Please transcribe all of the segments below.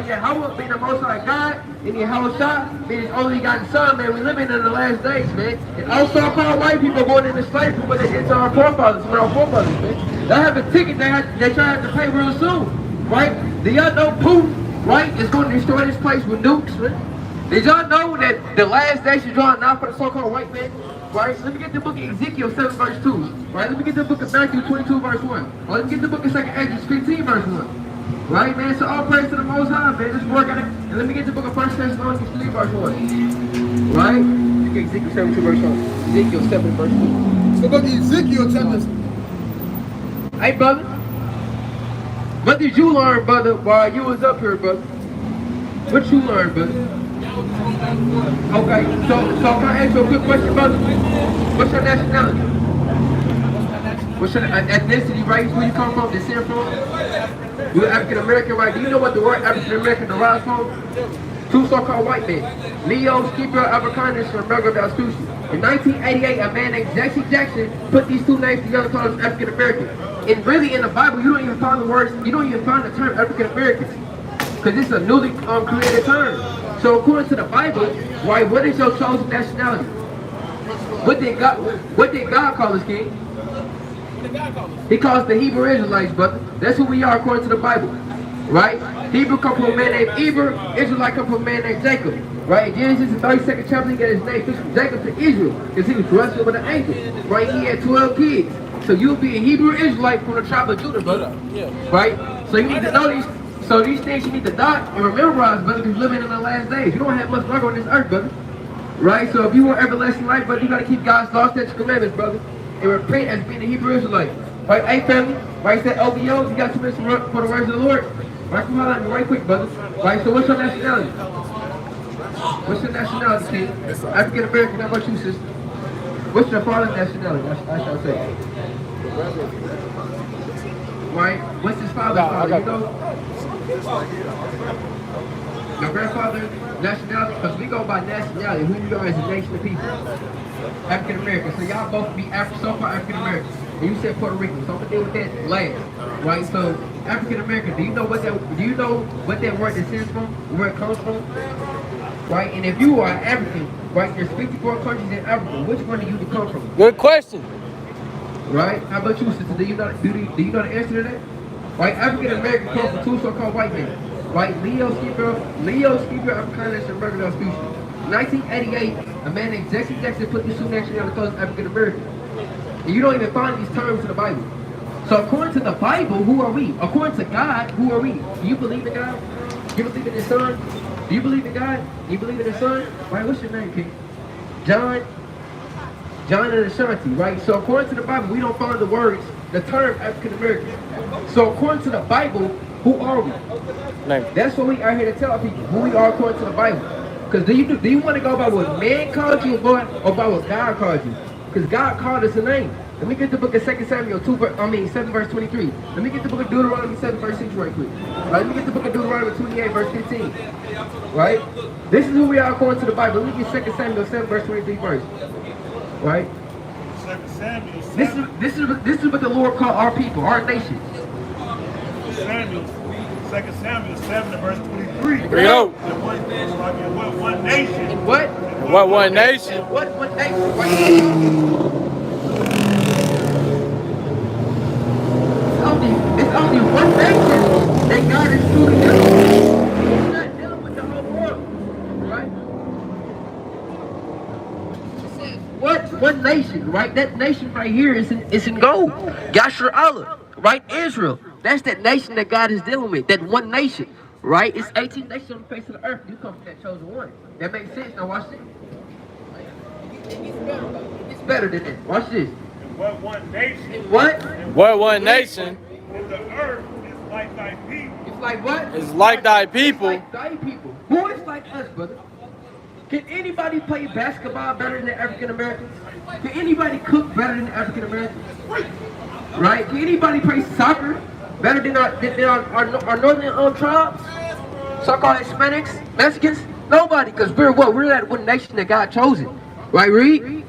Right? Yahweh being the Most High God, and Yahweh being His only begotten Son, man. We living in the last days, man. And also called white people going into slavery, but they did to our forefathers, man. They have a ticket they try to pay real soon, right? Do y'all know Putin, right, is going to destroy this place with nukes, man? Did y'all know that the last days is drawing out for the so-called white man? Right? Let me get the book of Ezekiel 7 verse 2. Right? Let me get the book of Matthew 22 verse 1. Or let me get the book of 2nd Ezra 15 verse 1. Right, man? So all praise to the Most High, man. Just work on it. And let me get the book of 1 Thessalonians 3 verse 1. Right? Look at Ezekiel 72 verse 1. Ezekiel 7 verse 2. The book of Ezekiel chapter. Hey, brother. What did you learn, brother, while you was up here, brother? What you learned, brother? Okay, so can I ask you a quick question, brother? What's your nationality? What's your ethnicity, right? Where you come from, descend from? You're African American, right? Do you know what the word African American derives from? Two so-called white men. Leo, Scipio, Africanus, and Burger Vespucci. In 1988, a man named Jesse Jackson put these two names together called African American. And really, in the Bible, you don't even find the words, you don't even find the term African Americans. Because it's a newly created term. So according to the Bible, right, what is your chosen nationality? What did God call us, King? What did God call us? He calls the Hebrew Israelites, brother. That's who we are according to the Bible. Right? Hebrew come from a man named Eber, Israelite come from a man named Jacob. Right? In Genesis, the 32nd chapter, he got his name from Jacob to Israel. Because he was wrestling with an angel. Right? He had 12 kids. So you'll be a Hebrew Israelite from the tribe of Judah, brother. Right? So you need to know these. So these things you need to dot and memorize, brother, because you're living in the last days. You don't have much longer on this earth, brother. Right? So if you want everlasting life, brother, you got to keep God's laws, statutes, commandments, brother. And repent as being a Hebrew Israelite. Right? Hey, family. Right? Said OBOs, you got 2 minutes for the words of the Lord. Right? Come on, right quick, brother. Right? So what's your nationality? What's your nationality, King? African American. How about you, sister? What's your father's nationality? I shall say. Right? What's his father's father? You know? My grandfather, nationality, because we go by nationality, who we are as a nation of people. African American. So y'all both be so-called African American. And you said Puerto Rican. So I'm gonna deal with that last. Right? So African American, do you know what that word descends from? Where it comes from? Right? And if you are African, right, there's 54 countries in Africa. Which one do you come from? Good question. Right? How about you, sister? Do you know the answer to that? Right? African American comes from two so-called white men. Right? Leo Scipio, Africanus, and Burger Vespucci. 1988, a man named Jesse Jackson put these two nationalities called African American. And you don't even find these terms in the Bible. So according to the Bible, who are we? According to God, who are we? Do you believe in God? Do you believe in His Son? Do you believe in God? Do you believe in His Son? Right? What's your name, King? John and Ashanti, right? So according to the Bible, we don't find the words, the term African American. So according to the Bible, who are we? That's what we are here to tell people, who we are according to the Bible. Because do you want to go by what man called you or by what God called you? Because God called us a name. Let me get the book of 2 Samuel 7 verse 23. Let me get the book of Deuteronomy 7 verse 6 right quick. Right, let me get the book of Deuteronomy 28 verse 15. Right? This is who we are according to the Bible. Let me get 2 Samuel 7 verse 23 first. Right? This is what the Lord called our people, our nation. 2 Samuel 7 verse 23. Bring it out. What one nation? What? What one nation? What one nation? It's only one nation that God is truly dealing with. He's not dealing with the whole world. Right? What one nation, right? That nation right here is in gold. Yashar Allah, right? Israel. That's that nation that God is dealing with. That one nation, right? It's 18 nations on the face of the earth. You come from that chosen one. That makes sense. Now watch this. It's better than that. Watch this. What one nation? What? What one nation? And the earth is like thy people. It's like what? It's like thy people. It's like thy people. Who is like us, brother? Can anybody play basketball better than the African Americans? Can anybody cook better than the African Americans? Right? Can anybody play soccer better than our northern tribes? So-called Hispanics, Mexicans? Nobody, because we're what? We're that one nation that God chosen. Right, Reed? And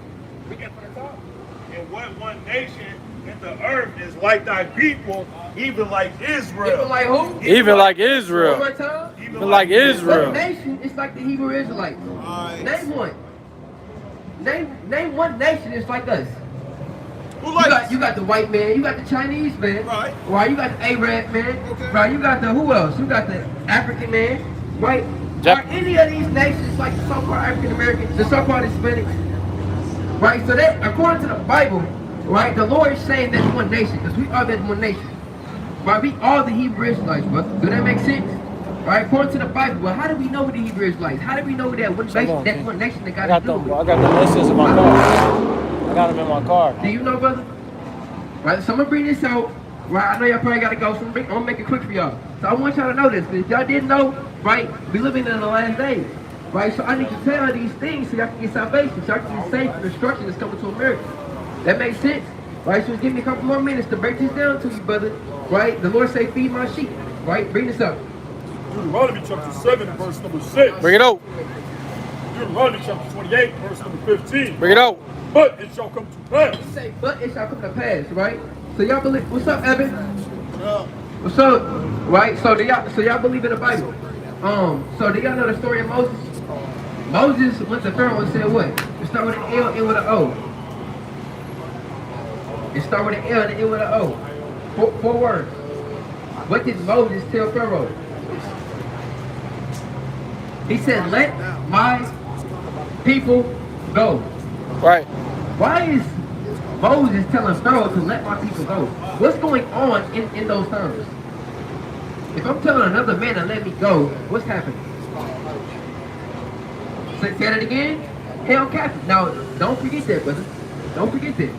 what one nation in the earth is like thy people, even like Israel. Even like who? Even like Israel. One more time. Even Even like What Israel. nation is like the Hebrew Israelites? Right. Name one. Name one nation that's like us. Who likes You got the white man, you got the Chinese man, Right. Right? You got the Arab man, Okay. right? You got the who else? You got the African man, right? Are any of these nations like the so-called African Americans, the so-called Hispanics, right? So that according to the Bible, right, the Lord is saying that's one nation because we are that one nation, right? We are the Hebrew Israelites, brother. Do that make sense? Right, according to the Bible, well, how do we know the Hebrew Israelites? How do we know that one nation, that one nation that I got got to do them. I with? got the lessons in my car. I got them in my car. Do you know, brother? Right, so I'm gonna bring this out. Right, I know y'all probably gotta go, so I'm gonna make it quick for y'all. So I want y'all to know this, because if y'all didn't know, right, we living in the last days. Right, so I need to tell y'all these things so y'all can get salvation, so y'all can get saved from the destruction that's coming to America. That makes sense? Right, so give me a couple more minutes to break this down to you, brother. Right, the Lord say, feed my sheep. Right, bring this up. Deuteronomy chapter 7 and verse number 6. Bring it out. Deuteronomy chapter 28 verse number 15. Bring it out. But it shall come to pass. He say, but it shall come to pass, right? So y'all believe, what's up, Evan? Yeah. What's up? Right, so y'all believe in the Bible. So do y'all know the story of Moses? Moses went to Pharaoh and said what? It start with an L, end with an O. It start with an L and end with an O. Four words. What did Moses tell Pharaoh? He said, let my people go. Right. Why is Moses telling Pharaoh to let my people go? What's going on in those terms? If I'm telling another man to let me go, what's happening? Say that again? Hell captive. Now, don't forget that, brother. Don't forget that.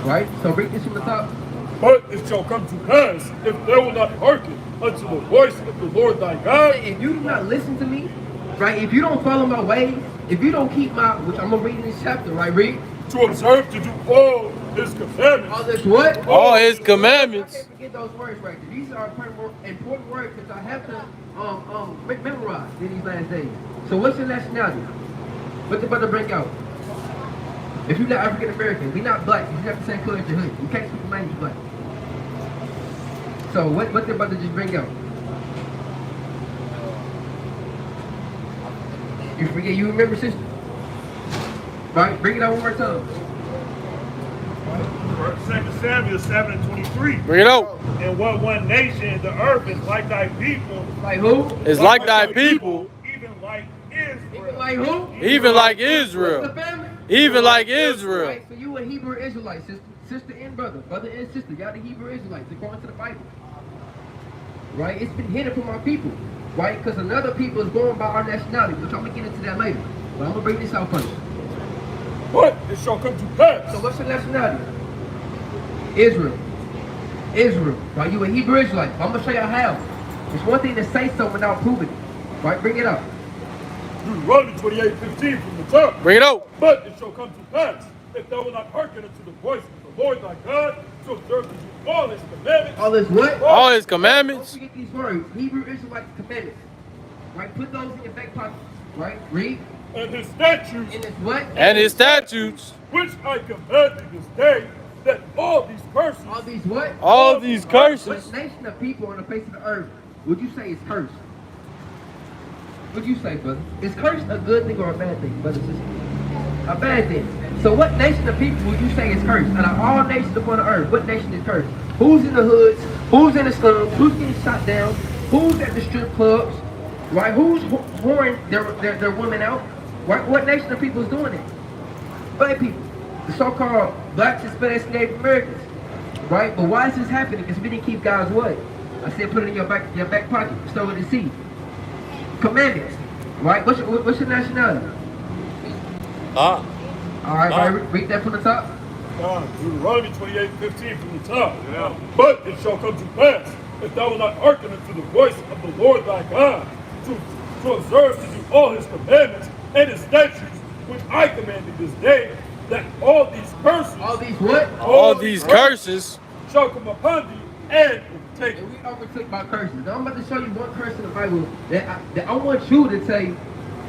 Right? So break this from the top. But it shall come to pass, if thou wilt not hearken unto the voice of the Lord thy God, If you do not listen to me, right? If you don't follow my ways, if you don't keep my, which I'm going to read in this chapter, right? Read. to observe to do all his All commandments, this what? All his I commandments. can't forget those words right there. These are important words that I have to memorize in these last days. So what's your nationality? What the brother bring out? If you're not African American, we're not black. You have the same color as your hood. You can't speak the language black. So what the brother just bring out? You forget, you remember, sister? Right? Bring it out one more time. 2 Samuel 7 and 23. Bring it out. And what one nation, the earth is like thy people, Like who? It's like thy people, even like Israel. Like who? even like The Israel. family? Even like Israel. Right, so you a Hebrew Israelite, sister and brother and sister. Y'all the Hebrew Israelites, according to the Bible. Right? It's been hidden from our people. Right? Because another people is going by our nationality, which I'm going to get into that later. But I'm going to bring this out first. but it shall come to pass. So what's your nationality? Israel. Israel. Right? You a Hebrew Israelite. I'm going to show you how. It's one thing to say something without proving it. Right? Bring it up. Deuteronomy 28:15 from the top. Bring it out. But it shall come to pass, if thou wilt not hearken unto the voice of the Lord thy God, to observe to do all his commandments, All this what? All his Don't commandments. forget these words. Hebrew Israelite commandments. Right? Put those in your back pocket. Right? Read. and his statutes, And it's what? And his statutes. which I command thee this day, that all these curses, All these what? All these curses. What nation of people on the face of the earth would you say is cursed? What'd you say, brother? Is cursed a good thing or a bad thing, brother, sister? A bad thing. So what nation of people would you say is cursed? Out of all nations upon the earth, what nation is cursed? Who's in the hoods? Who's in the slums? Who's getting shot down? Who's at the strip clubs? Right? Who's whoring their women out? Right? What nation of people is doing it? Black people. The so-called blacks, Hispanics, and Native Americans. Right? But why is this happening? Because we didn't keep God's word. I said put it in your back pocket. Stow with the seed. Commandments. Right? What's your nationality? All right, right, read that from the top. Deuteronomy 28:15 from the top. But it shall come to pass, if thou wilt not hearken unto the voice of the Lord thy God, to observe to do all his commandments and his statutes, which I command thee this day, that all these curses, All these what? All these curses. shall come upon thee and overtake And thee. we overtook by curses. Now I'm about to show you one curse in the Bible that I want you to say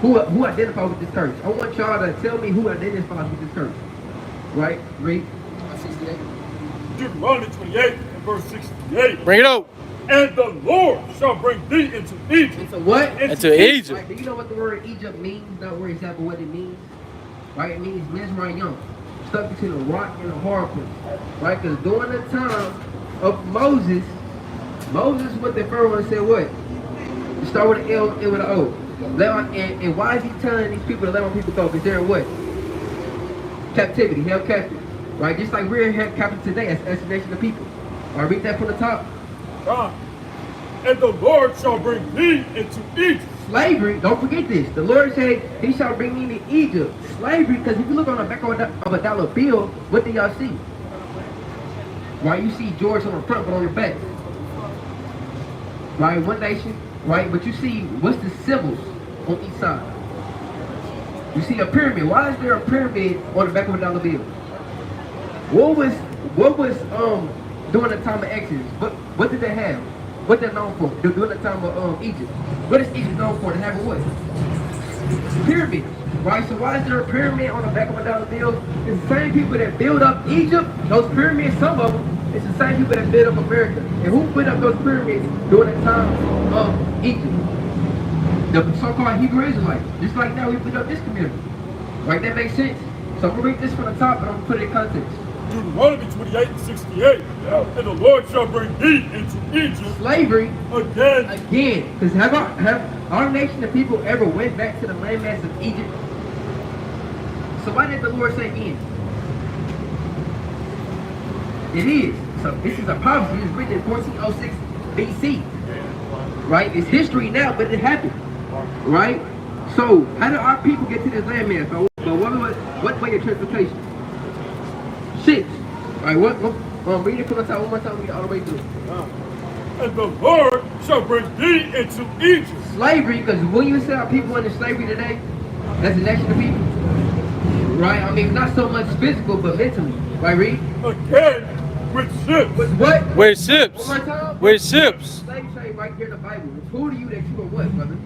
who identifies with this curse. I want y'all to tell me who identifies with this curse. Right? Read. 68. Deuteronomy 28 and verse 68. Bring it out. And the Lord shall bring thee into Egypt. It's a what? Into Egypt. Right, do you know what the word Egypt means? Not word exactly what it means. Right? It means Mizraim, stuck between a rock and a hard place. Right? Because during the time of Moses, what the Pharaoh said what? You start with an L and with an O. And why is he telling these people to let my people go? Because they're in what? Captivity, held captive. Right? Just like we're held captive today as a nation of people. All right, read that from the top. And the Lord shall bring thee into Egypt. Slavery, don't forget this. The Lord said he shall bring me into Egypt. Slavery, because if you look on the back of a dollar bill, what do y'all see? Right, you see George on the front, but on the back. Right, one nation, right, but you see, what's the symbols on each side? You see a pyramid. Why is there a pyramid on the back of a dollar bill? What was during the time of Exodus? What did they have? What they're known for? During the time of Egypt. What is Egypt known for? To have a what? Pyramid. Right? So why is there a pyramid on the back of a dollar bill? It's the same people that build up Egypt, those pyramids, some of them, it's the same people that build up America. And who put up those pyramids during the time of Egypt? The so-called Hebrew Israelites. Just like now we put up this community. Right? That makes sense. So I'm going to read this from the top and I'm going to put it in context. Deuteronomy 28:68. And the Lord shall bring thee into Egypt. Slavery. Again. Because have our nation of people ever went back to the landmass of Egypt? So why did the Lord say again? It is. So this is a prophecy. It's written in 1406 BC. Right? It's history now, but it happened. Right? So how did our people get to this landmass? What way of transportation? Ships. Alright, read it from the top one more time, read it all the way through. And the Lord shall bring thee into Egypt. Slavery, because when you say our people into slavery today, that's a nation of people. Right? I mean, not so much physical, but mentally. Right, read? Again, with ships. With what? With ships. One more time? With ships. Slave trade right here in the Bible. It's prove to you that you are what, brother?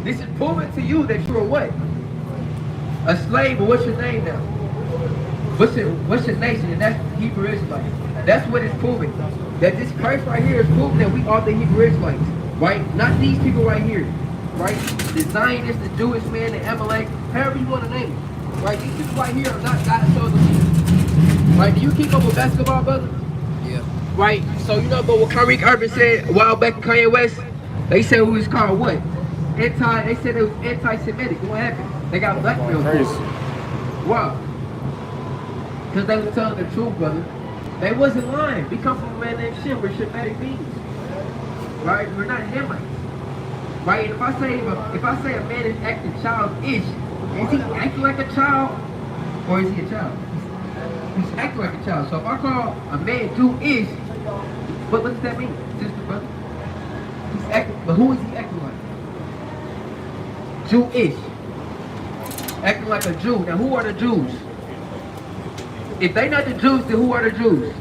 This is proving to you that you are what? A slave, but what's your name now? What's your nation? And that's Hebrew Israelites. That's what it's proving. That this Christ right here is proving that we are the Hebrew Israelites. Right? Not these people right here. Right? The Zionists, the Jewish man, the Amalek, however you want to name it. Right? These people right here are not God's chosen people. Right? Do you keep up with basketball, brother? Yeah. Right? So you know about what Kyrie Irving said a while back, Kanye West? They said it was called what? They said it was anti-Semitic. What happened? They got blackmailed. Crazy. Wow. Because they were telling the truth, brother. They wasn't lying. We come from a man named Shem. We're Shemitic beings. Right? We're not Hamites. Right? And if I say a man is acting childish, is he acting like a child? Or is he a child? He's acting like a child. So if I call a man Jewish, what does that mean, sister, brother? He's acting, but who is he acting like? Jewish. Acting like a Jew. Now who are the Jews? If they not the Jews, then who are the Jews?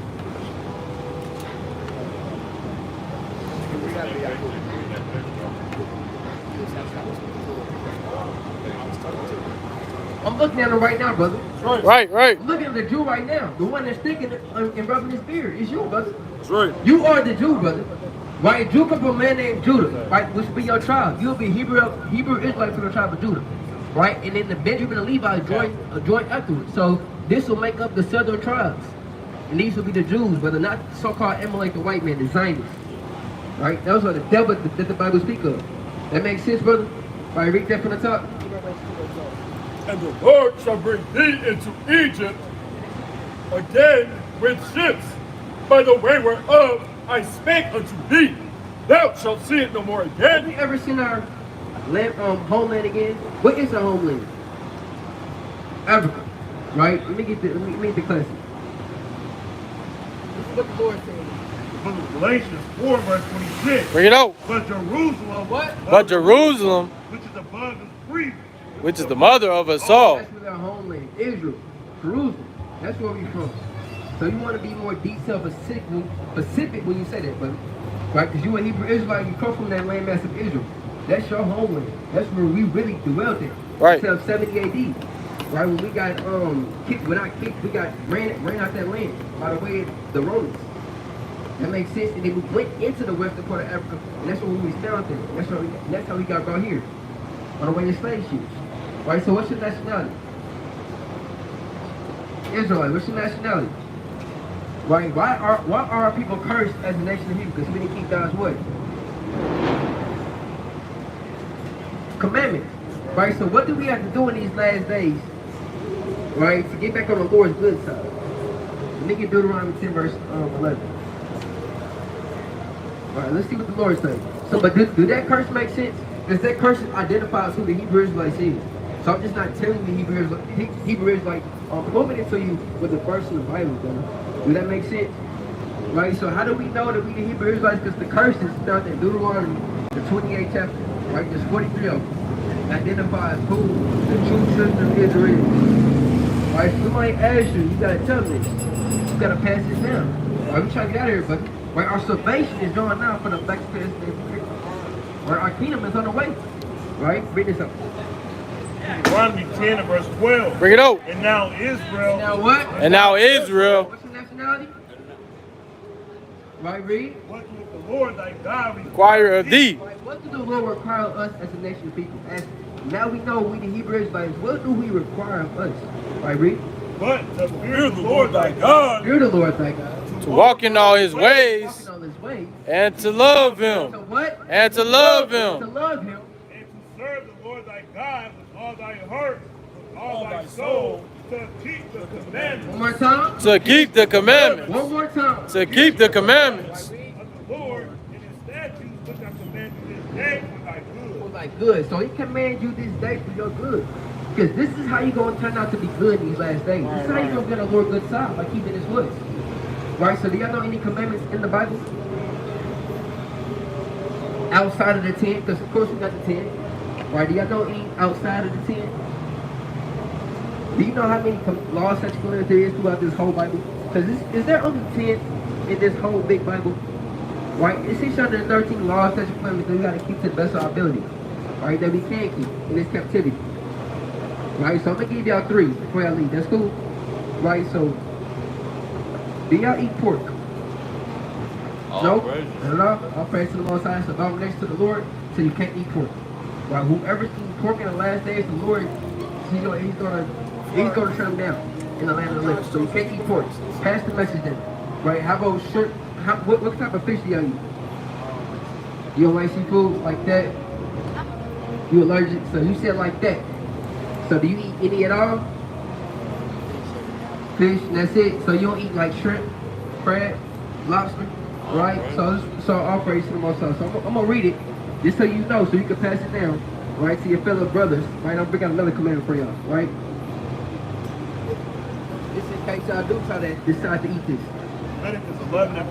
I'm looking at him right now, brother. Right. I'm looking at the Jew right now. The one that's thinking and rubbing his beard. It's you, brother. That's right. You are the Jew, brother. Right? Jew come from a man named Judah, right? Which will be your tribe. You'll be Hebrew Israelite from the tribe of Judah. Right? And then the Benjamin and Levi join afterwards. So this will make up the southern tribes. And these will be the Jews, brother, not so-called Amalek the white man, the Zionists. Right? Those are the devil that the Bible speaks of. That makes sense, brother? Right, read that from the top. And the Lord shall bring thee into Egypt again with ships, by the way whereof I spake unto thee. Thou shalt see it no more Have again. you ever seen our homeland again? What is our homeland? Africa. Right? Let me read the classic. This is what the Lord said. The book of Galatians 4, verse 26. Bring it out. But Jerusalem, What? But Jerusalem, which is above, is free. which is the mother of us all. That's where our homeland, Israel, Jerusalem. That's where we're from. So you want to be more detailed, specific when you say that, brother. Right? Because you a Hebrew Israelite, you come from that landmass of Israel. That's your homeland. That's where we really dwelled in. Right. Until 70 AD. Right? When we got kicked, we got ran out that land by the way of the Romans. That makes sense. And then we went into the western part of Africa, and that's where we was found there. That's how we got brought here on the way to slave ships. Right. So what's your nationality? Israelite. What's your nationality? Right? Why are our people cursed as a nation of people? Because we didn't keep God's what? Commandments. Right? So what do we have to do in these last days? Right? To get back on the Lord's good side. Look at Deuteronomy 10 verse 11. Alright, let's see what the Lord says. So, but do that curse make sense? Because that curse identifies who the Hebrew Israelites is. So I'm just not telling you Hebrew Israelite. I'm quoting it to you with the verse in the Bible, brother. Does that make sense? Right? So how do we know that we the Hebrew Israelites? Because the curse is found in Deuteronomy, the 28th chapter. Right? There's 43 of them. Identifies who the true children of Israel is. Right? If somebody asks you, you gotta tell them this. You gotta pass this down. Right? We trying to get out of here, but right, our salvation is drawing now for the black spirit. Right? Our kingdom is on the way. Right? Read this up. Deuteronomy 10 and verse 12. Bring it out. And now Israel. Now what? And now Israel. What's your nationality? Right, read. What doeth the Lord thy God Require of thee. Right, what do the Lord require of us as a nation of people? As now we know we the Hebrew Israelites. What do He require of us? Right, read. But to fear the Lord thy God. Fear the Lord thy God. To walk in all his ways. Walking on His ways. And to love To him. what? And to love To him. love Him. And to serve the Lord thy God with all thy heart, with all thy soul, to keep the One commandments more time. To keep the commandments. One more time. To keep the commandments. of the Lord and his statutes which I command you this day for thy good. Like good. So He commands you this day for your good. Because this is how you're going to turn out to be good in these last days. This is how you're going to get a Lord good side by keeping His woods. Right? So do y'all know any commandments in the Bible? Outside of the 10? Because of course we got the 10. Right? Do y'all know any outside of the 10? Do you know how many laws, statutes, commandments there is throughout this whole Bible? Because is there only 10 in this whole big Bible? Right? It's 613 laws, statutes, commandments that we got to keep to the best of our ability. Right? That we can keep in this captivity. Right? So I'm going to give y'all 3 before I leave. That's cool? Right? So, do y'all eat pork? No? No? I'll praise to the Most High. So bow next to the Lord, so you can't eat pork. Right? Whoever eats pork in the last days, the Lord, he's gonna shut them down in the land of the living. So you can't eat pork. Pass the message then. Right? How about shrimp? What type of fish do y'all eat? You don't like seafood like that? You allergic? So you said like that. So do you eat any at all? Fish, and that's it. So you don't eat like shrimp, crab, lobster, right? So all praise to the Most High. So I'm gonna read it just so you know, so you can pass it down, right, to your fellow brothers. Right? I'm bringing another commandment for y'all, right? This in case y'all do try to decide to eat this. Leviticus 11 and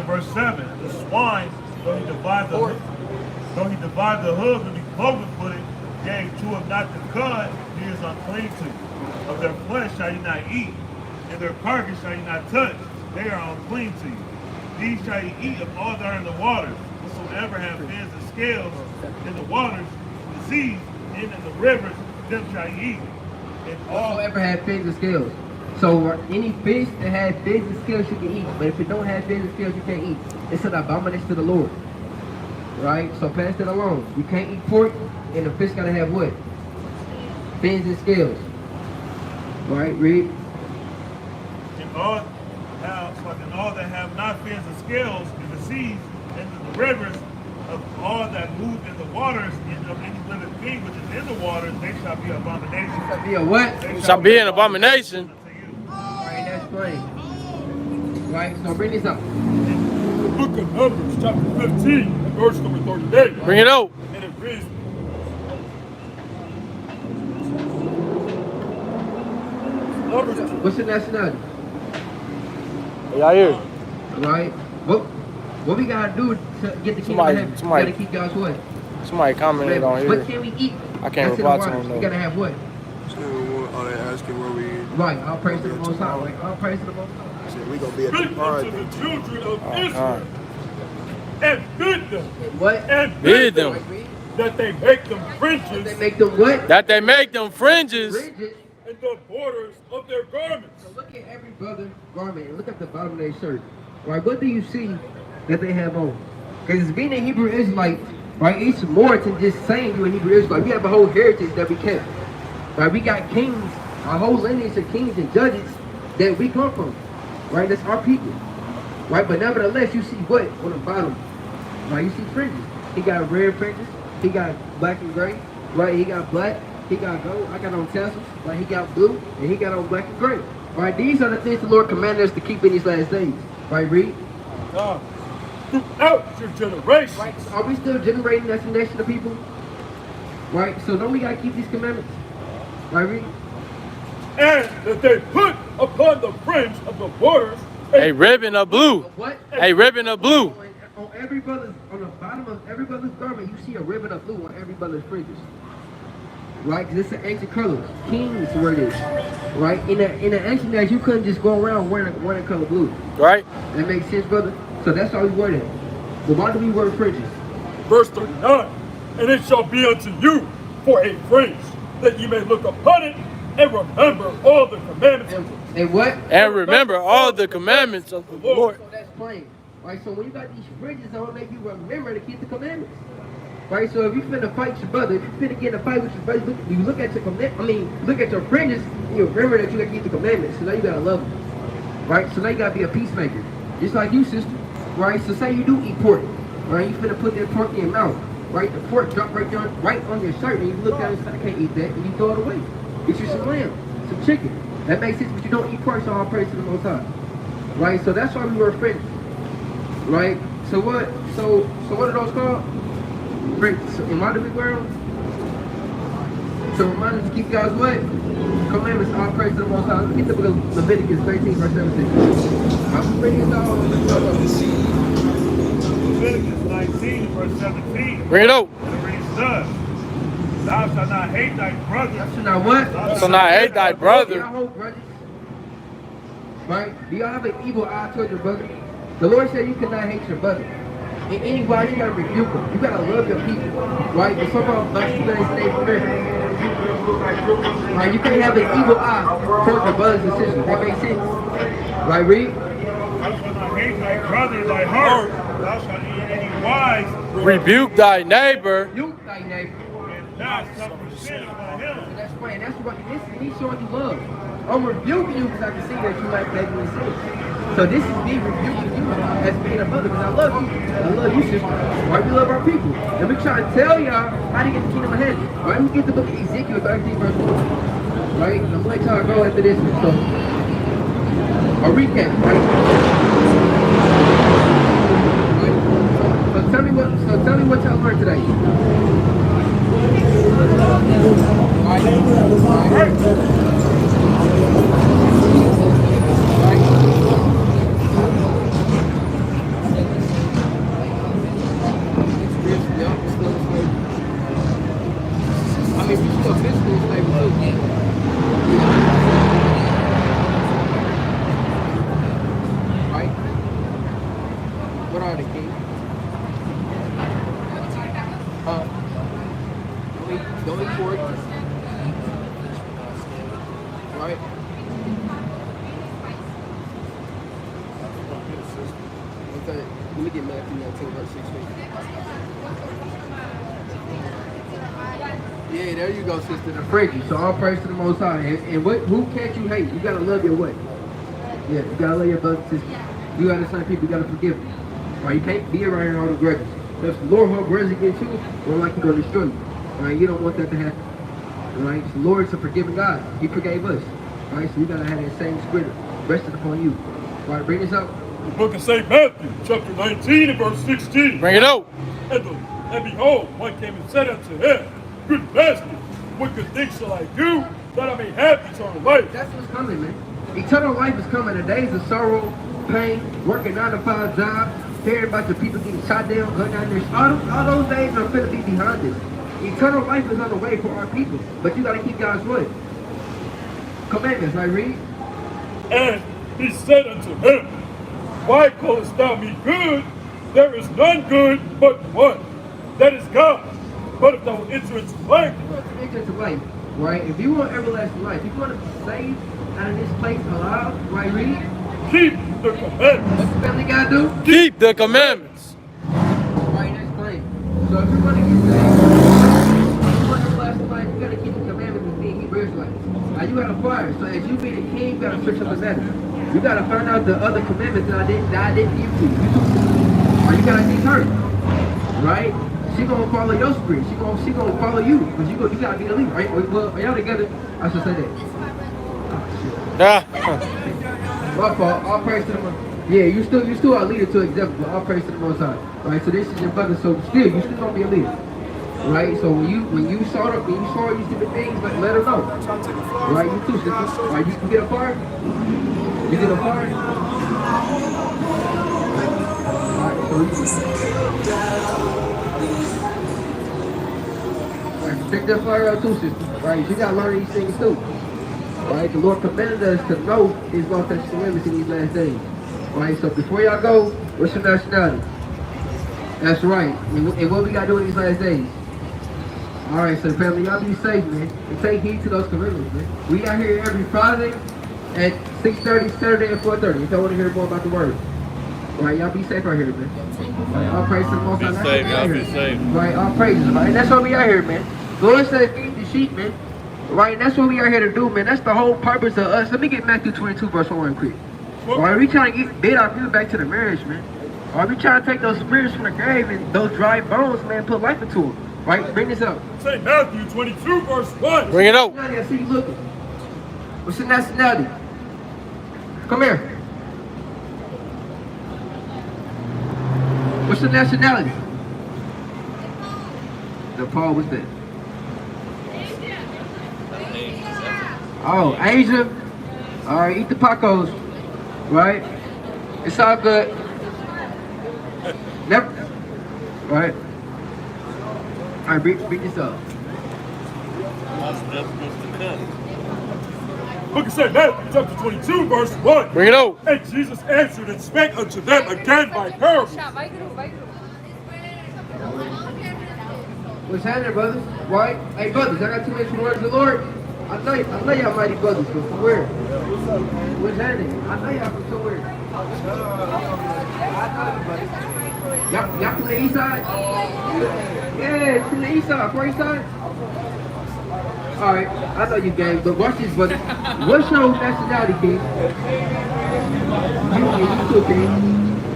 verse 7. The swine, though he divide the hoof and be cloven-footed, yea, chew him not the cud, he is unclean to you. Of their flesh shall you not eat, and their carcass shall you not touch. They are unclean to you. These shall you eat of all that are in the waters. Whatsoever have fins and scales in the waters, the seas, and in the rivers, them shall you eat. And all Whatsoever have fins and scales. So any fish that has fins and scales you can eat, but if it don't have fins and scales you can't eat. It's an abomination to the Lord. Right? So pass that along. You can't eat pork, and the fish gotta have what? Fins and scales. Right? Read. And all that have not fins and scales in the seas and in the rivers, of all that move in the waters, and of any living thing which is in the waters, they shall be abomination. Shall be a what? They Shall be an abomination. unto you. Right, that's plain. Right, so bring this up. The book of Numbers, chapter 15, and verse number 38. Bring it out. And it reads, Numbers, What's your nationality? Y'all here? Right? What we gotta do to get the kingdom of heaven? We somebody- gotta keep God's way. Somebody commented on What here. can we eat? I can't That's in reply the to waters. them, We though. gotta have what? Are they asking where we? Right, all praise to the Most High. Right, all praise to the Most High. Shit, we gonna be at the speak party. unto the children of Oh, Israel, God. and bid them, What? and Bid them. Right, read. that they make them They fringes make them what? That they make them fringes Bridges. and the borders of their garments. So look at every brother garment and look at the bottom of their shirt. Right? What do you see that they have on? Because being a Hebrew Israelite, right, it's more than just saying you're a Hebrew Israelite. We have a whole heritage that we kept. Right? We got kings, a whole lineage of kings and judges that we come from. Right? That's our people. Right? But nevertheless, you see what on the bottom? Right? You see fringes. He got red fringes. He got black and gray. Right? He got black. He got gold. I got on tassels. Right? He got blue. And he got on black and gray. Right? These are the things the Lord commanded us to keep in these last days. Right? Read. Throughout your generation. Right? So are we still generating as a nation of people? Right? So don't we got to keep these commandments? Right? Read. And that they put upon the fringe of the borders A ribbon of blue. What? A ribbon of blue. On every brother's, on the bottom of every brother's garment, you see a ribbon of blue on every brother's fringes. Right? Because it's an ancient color. Kings where it is. Right? In the ancient days, you couldn't just go around wearing a color blue. Right? That makes sense, brother? So that's why we wear that. But why do we wear fringes? Verse 39. And it shall be unto you for a fringe, that ye may look upon it and remember all the commandments. And what? And remember all the commandments of the Lord. So that's plain. Right? So when you got these fringes on, make you remember to keep the commandments. Right? So if you finna fight your brother, if you finna get in a fight with your brother, you look at your look at your fringes, and you remember that you gotta keep the commandments. So now you gotta love them. Right? So now you gotta be a peacemaker. Just like you, sister. Right? So say you do eat pork. Right? You finna put that pork in your mouth. Right? The pork drop right on your shirt, and you look down and say, I can't eat that, and you throw it away. Get you some lamb, some chicken. That makes sense, but you don't eat pork, so all praise to the Most High. Right? So that's why we were fringes. Right? So what? So what are those called? So, and why do we wear them? To remind us to keep God's what? Commandments, all praise to the Most High. Let's get the book of Leviticus 13, verse 17. I'm bringing it all. Leviticus 19, verse 17. Bring it out. It reads thus: Thou shalt not hate thy brother. Thou shalt not what? So now hate thy Do y'all brother. hold grudges? Right? Do y'all have an evil eye towards your brother? The Lord said you cannot hate your brother. In any way, you gotta rebuke them. You gotta love your people. Right? But somehow, like you guys say, right? You can't have an evil eye towards your brothers and sisters. That makes sense. Right, read? Thou shalt not hate thy brother in thy heart. Thou shalt in any wise Rebuke thy neighbor. Rebuke thy neighbor. and not suffer sin upon him. And that's right. That's what this is. He's showing you love. I'm rebuking you because I can see that you might make me sin. So this is me rebuking you as being a brother because I love you. I love you, sister. Right? We love our people. And we try to tell y'all how to get the kingdom of heaven. Right? We get the book of Ezekiel 13, verse 1. Right? I'm going to let y'all go after this. So, a recap, right? So tell me what y'all learned today. I mean, we still physical slavery too. Right? What are they, King? Don't eat pork. Right? Okay, let me get Matthew 19, verse 16. Yeah, there you go, sister. The fringes. So all praise to the Most High. And who can't you hate? You gotta love your what? Yeah, you gotta love your brothers and sisters. You gotta son people, you gotta forgive them. Right? You can't be around all the grudges. If the Lord hold grudges against you, well, like He's gonna destroy you. Right? You don't want that to happen. Right? The Lord's a forgiving God. He forgave us. Right? So you gotta have that same spirit rested upon you. Right? Bring this out. The book of St. Matthew, chapter 19 and verse 16. Bring it out. And behold, one came and said unto him, Good master, what good things shall I do that I may have eternal life? That's what's coming, man. Eternal life is coming. The days of sorrow, pain, working 9-to-5 job, hearing about your people getting shot down, gunned down there. All those days are going to be behind us. Eternal life is on the way for our people. But you got to keep God's word. Commandments, right? Read. And he said unto him, Why callest thou me good? There is none good but one, that is God. But if thou enter into life, Enter into life. right? If you want everlasting life, if you want to be saved out of this place alive, right, read. Keep the commandments. What's the family gotta do? Keep the commandments. Right, that's plain. So if you're gonna get saved, if you want everlasting life, you gotta keep the commandments of being Hebrew Israelites. Now you gotta fire. So as you being a king, you gotta switch up the matter. You gotta find out the other commandments that I didn't give to you. Or you gotta teach her. Right? She gonna follow your spirit. She gonna follow you. But you gotta be the leader. Right? Well, are y'all together? I should say that. Ah. My fault. All praise to the Most. Yeah, you still our leader to example, but all praise to the Most High. Right? So this is your brother. So still, you still gonna be a leader. Right? So when you saw these stupid things, let her know. Right? You too, sister. Right? You get a fire. You get a fire. Alright, so check that fire out too, sister. Right? You gotta learn these things too. Right? The Lord commanded us to know His law, statutes, and commandments in these last days. Right? So before y'all go, what's your nationality? That's right. And what we gotta do in these last days? Alright, so family, y'all be safe, man. And take heed to those commandments, man. We out here every Friday at 6:30, Saturday at 4:30. If y'all want to hear more about the word. Right, y'all be safe out here, man. Right, all praise to the Most High. Be safe, y'all be safe. Right, all praises, right? And that's what we out here, man. Lord said feed the sheep, man. Right, and that's what we are here to do, man. That's the whole purpose of us. Let me get Matthew 22, verse 1 quick. Alright, we trying to get our people back to the marriage, man. Alright, we trying to take those spirits from the grave and those dry bones, man, put life into them. Right, bring this up. Say Matthew 22, verse 1. Bring it out. I see you looking. What's your nationality? Come here. What's your nationality? Nepal, what's that? Oh, Asia. Alright, eat the Pacos. Right? It's all good. Never. Right? Alright, beat this up. Look at St. Matthew chapter 22, verse 1. Bring it out. And Jesus answered and spake unto them again by parables. What's happening, brothers? Right? Hey, brothers, I got 2 minutes for the words of the Lord. I know y'all mighty brothers, but from where? What's happening? I know y'all from somewhere. Y'all from the east side? Yeah, from the east side, far east side? Alright, I know you gang, but watch this, brother. What's your nationality, King? You too, King.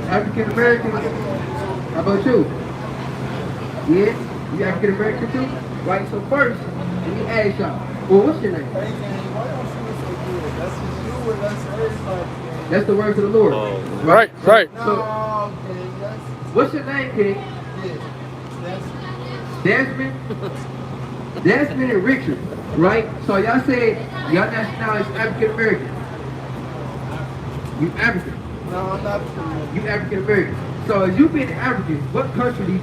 African American? How about you? Yeah? You African American too? Right, so first, let me ask y'all. Well, what's your name? That's the words of the Lord. Right. So, what's your name, King? Desmond? Desmond and Richard, right? So y'all said y'all nationality is African American. You African. No, I'm not African. You African American. So as you being African, what country in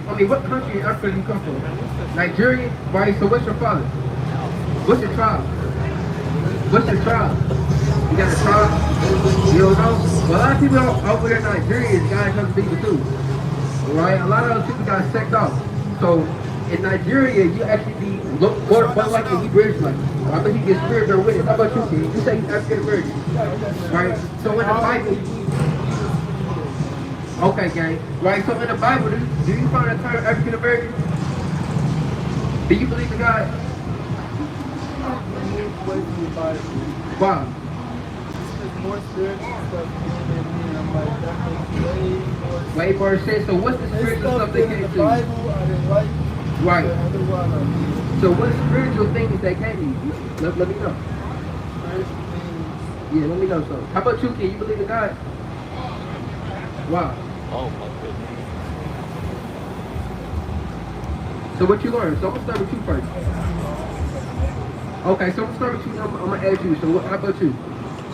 Africa do you come from? Nigerian, right? So what's your father? What's your tribe? What's your tribe? You got a tribe? You don't know? Well, a lot of people over there in Nigeria got come to people too. Right? A lot of those people got sect off. So in Nigeria, you actually be more like a Hebrew Israelite. I bet you get spiritual with it. How about you, King? You say you African American. Right? So in the Bible, okay, gang. Right? So in the Bible, do you find the term African American? Do you believe in God? Wow. More spiritual stuff came in me, and I'm like, that makes Way more sense. So what's the spiritual stuff they came in the to? Bible, I didn't like. Right. Otherwise, So what spiritual things they came to you? Let me know. Yeah, let me know something. How about you, kid? You believe in God? Wow. Oh my goodness. So what you learned? So I'm gonna start with you first. Okay, so I'm gonna start with you. I'm gonna ask you. So how about you?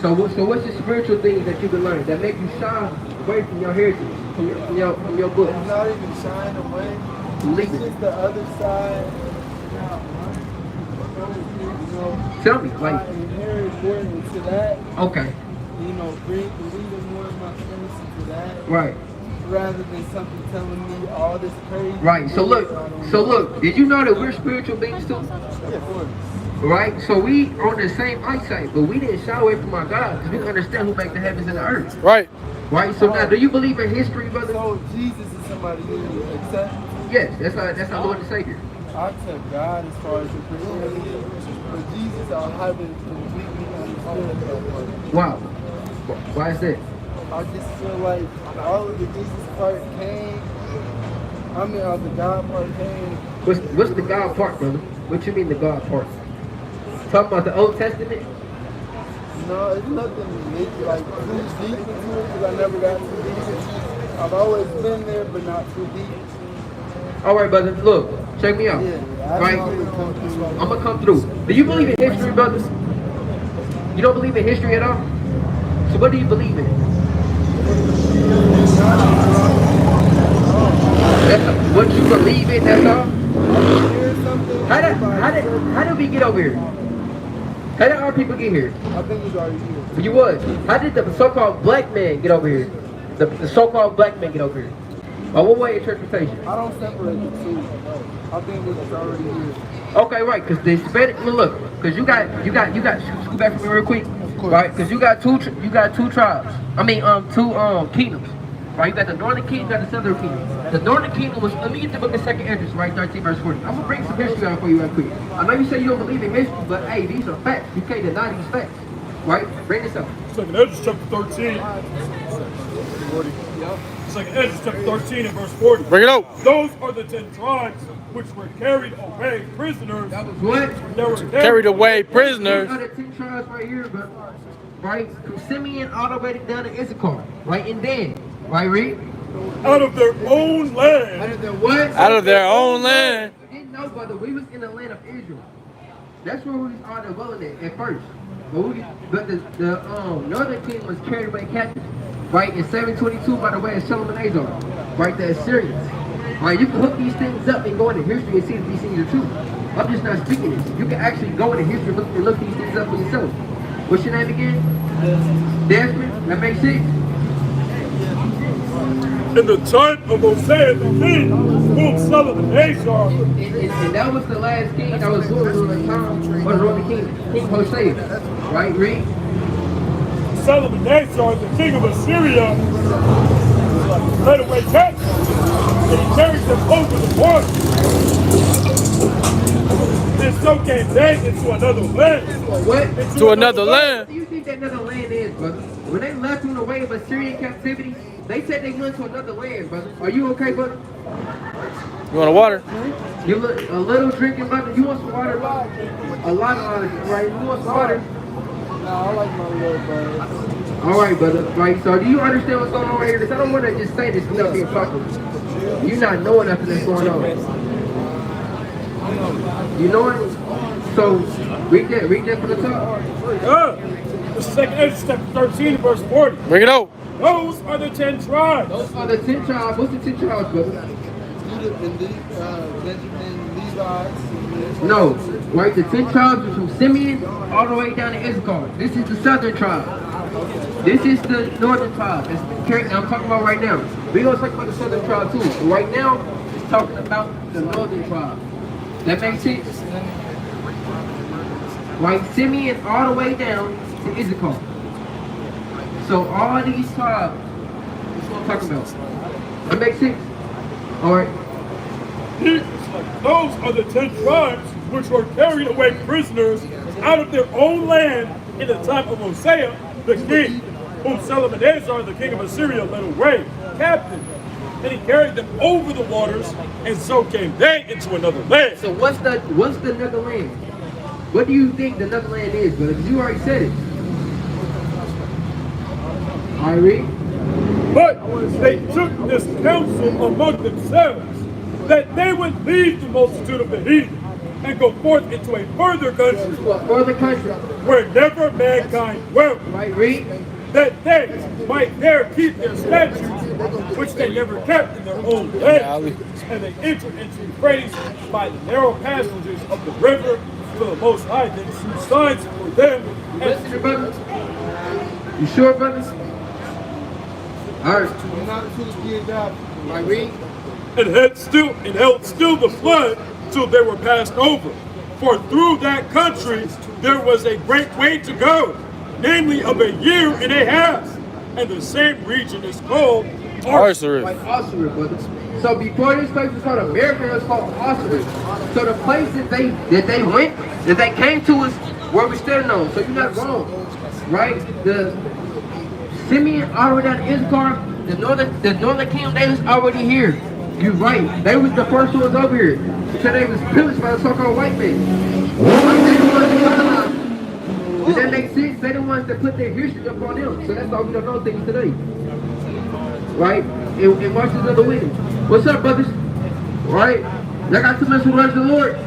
So what's the spiritual things that you can learn that make you shine away from your heritage, from your book? It's not even shying away. Leave It's it. just the other side. Tell me, I like, inherit more into that. okay, Bring the leader more of my friends into that. right, Rather than something telling me all this crazy. right. So look. Did you know that we're spiritual beings too? Yeah, of course. Right? So we on the same eyesight, but we didn't shy away from our God because we understand who made the heavens and the earth. Right. Right? So now, do you believe in history, brother? So Jesus is somebody you accept? Yes, that's our Lord and Savior. I accept God as far as your Christianity, but Jesus I haven't completely understood that part. Wow. Why is that? I just feel like all of the Jesus part came. I mean, all the God part came. What's the God part, brother? What you mean the God part? Talking about the Old Testament? No, it's nothing like too deep into it because I never got too deep. I've always been there, but not too deep. All right, brother. Look, check me out. Yeah, Right? I'm gonna come through. Do you believe in history, brother? You don't believe in history at all? So what do you believe in? That's what you believe in. That's all. How did we get over here? How did our people get here? I think he's already here. You was. How did the so-called black man get over here? The so-called black man get over here? By what way interpretation? I don't separate the two. I think it's already here. Okay, right. Because the Hispanic, look, because you got. Scoot back from me real quick, right? Because you got two tribes. I mean, two kingdoms. Right, you got the northern kingdom, you got the southern kingdom. The northern kingdom was, let me get the book of 2nd Esdras, right, 13 verse 40. I'm gonna bring some history out for you right quick. I know you say you don't believe in history, but hey, these are facts. You can't deny these facts. Right? Bring this up. 2nd Esdras chapter 13. 40. 2nd Esdras chapter 13 and verse 40. Bring it out. Those are the 10 tribes which were carried away prisoners. That was what? They were Carried away prisoners. These are the 10 tribes right here, but right? From Simeon all the way down to Issachar. Right? And then, right, read? out of their own land. Out of their what? Out of their own land. We didn't know, brother. We was in the land of Israel. That's where we was all dwelling at first. But the northern kingdom was carried away captive. Right? In 722 by the way of Shalmaneser. Right? The Assyrians. Right? You can hook these things up and go into history and see if these things are true. I'm just not speaking this. You can actually go into history and look these things up for yourself. What's your name again? Desmond? That makes sense? In the time of Hosea the king, whom Shalmaneser. And that was the last king that was ruling during the time was the king Hosea. Right? Read. Shalmaneser, the king of Assyria, led away captives, and he carried them over the water. And so came they into another land. What? To another land. What do you think that another land is, brother? When they left from the way of Assyrian captivity, they said they went to another land, brother. Are you okay, brother? You want a water? You look a little drinking, brother. You want some water? A lot of water, right? You want some water? No, I like my little bird. All right, brother. Right. So do you understand what's going on right here? Because I don't want to just say this without being popular. You not knowing nothing that's going on. You know it? So read that from the top. This is 2nd Esdras chapter 13, verse 40. Bring it out. Those are the 10 tribes. Those are the 10 tribes. What's the 10 tribes, brother? Judah and Benjamin, Levites. No, right? The 10 tribes is from Simeon all the way down to Issachar. This is the southern tribe. This is the northern tribe. I'm talking about right now. We're going to talk about the southern tribe too. But right now, it's talking about the northern tribe. That makes sense? Right? Simeon all the way down to Issachar. So all these tribes, that's what I'm talking about. That makes sense? Alright. Those are the 10 tribes which were carried away prisoners out of their own land in the time of Hosea the king, whom Shalmaneser, the king of Assyria, led away captive. And he carried them over the waters, and so came they into another land. So what's the another land? What do you think the another land is, brother? Because you already said it. I read. But they took this counsel among themselves, that they would leave the multitude of the heathen and go forth into a further country, To a further country. where never mankind dwelt, Right, read. that they might there keep their statutes, which they never kept in their own land. And they entered into Euphrates by the narrow passages of the river to the Most High, that threw signs for them. Listen, to brother. You sure, brother? Alright. You're not too geographic. I read. And held still the flood till they were passed over. For through that country there was a great way to go, namely of a year and a half. And the same region is called Tarshish. Like Osiris, brother. So before this place was called America, it was called Osiris. So the place that they went, that they came to is where we're standing on. So you're not wrong, right? The Simeon already down Issachar, the northern kingdom, they was already here. You're right. They was the first ones over here. So they was pillaged by the so-called white men. They the ones that colonized. Does that make sense? They the ones that put their history up on them. So that's why we don't know things today. Right? And watch this other witness. What's up, brothers? Right? Y'all got too much to run to the Lord?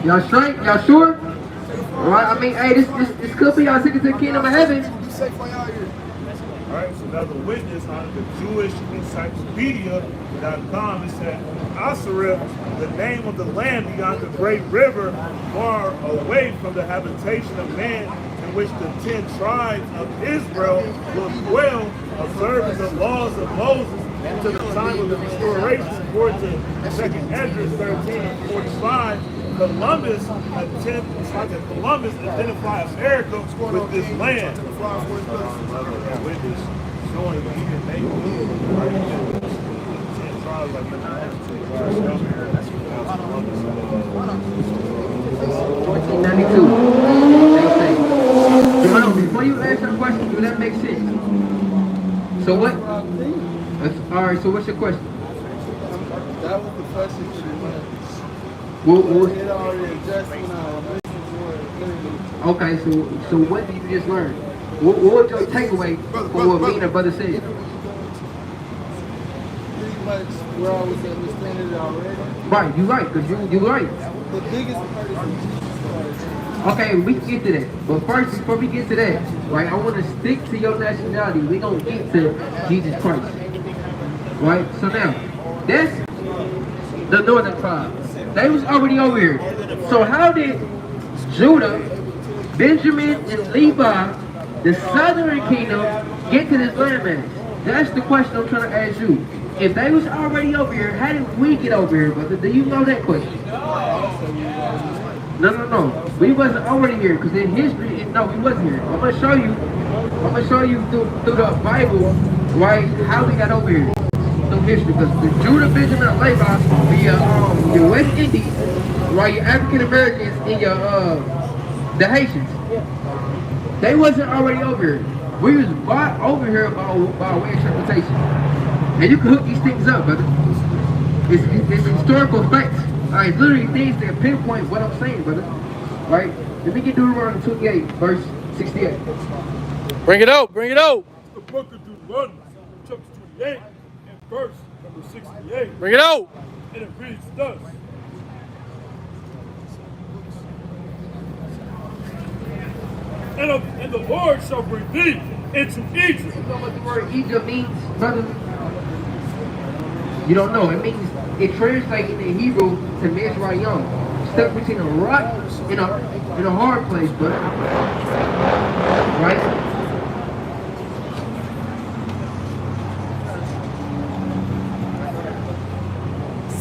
Y'all straight? Y'all sure? Right? I mean, hey, this could be y'all ticket to the kingdom of heaven. Alright, so another witness on the Jewish Encyclopedia.com, it said, Asareth, the name of the land beyond the great river, far away from the habitation of man, in which the 10 tribes of Israel will dwell, observing the laws of Moses until the time of the restoration, according to 2nd Ezra 13:45. Columbus identified America with this land. Showing that he didn't make it. 10 tribes like 1492. They say. Jamal, before you ask your question, do that make sense? So what? Alright, so what's your question? That was the question for the month. It already adjusted when I listened to it. Okay, so what did you just learn? What was your takeaway from what me and the brother said? Pretty much where I was understanding it already. Right, you're right, because you're right. The biggest part is Okay, we can get to that. But first, before we get to that, right, I want to stick to your nationality. We're going to get to Jesus Christ. Right? So now, that's the northern tribe. They was already over here. So how did Judah, Benjamin, and Levi, the southern kingdom, get to this landmass? That's the question I'm trying to ask you. If they was already over here, how did we get over here, brother? Do you know that question? No. We wasn't already here, because in history, no, we wasn't here. I'm gonna show you through the Bible, right, how we got over here. Through history, because the Judah, Benjamin, and Levi, your West Indies, right, your African Americans, and your the Haitians, they wasn't already over here. We was brought over here by way of interpretation. And you can hook these things up, brother. It's historical facts. Alright, it's literally things that pinpoint what I'm saying, brother. Right? Let me get Deuteronomy 28, verse 68. Bring it out, bring it out. The book of Deuteronomy, chapter 28, and verse number 68. Bring it out. And it reads thus. And the Lord shall bring thee into Egypt. You know what the word Egypt means, brother? You don't know. It means, it translates in the Hebrew to Mizraim. Stuck between a rock and a hard place, brother. Right?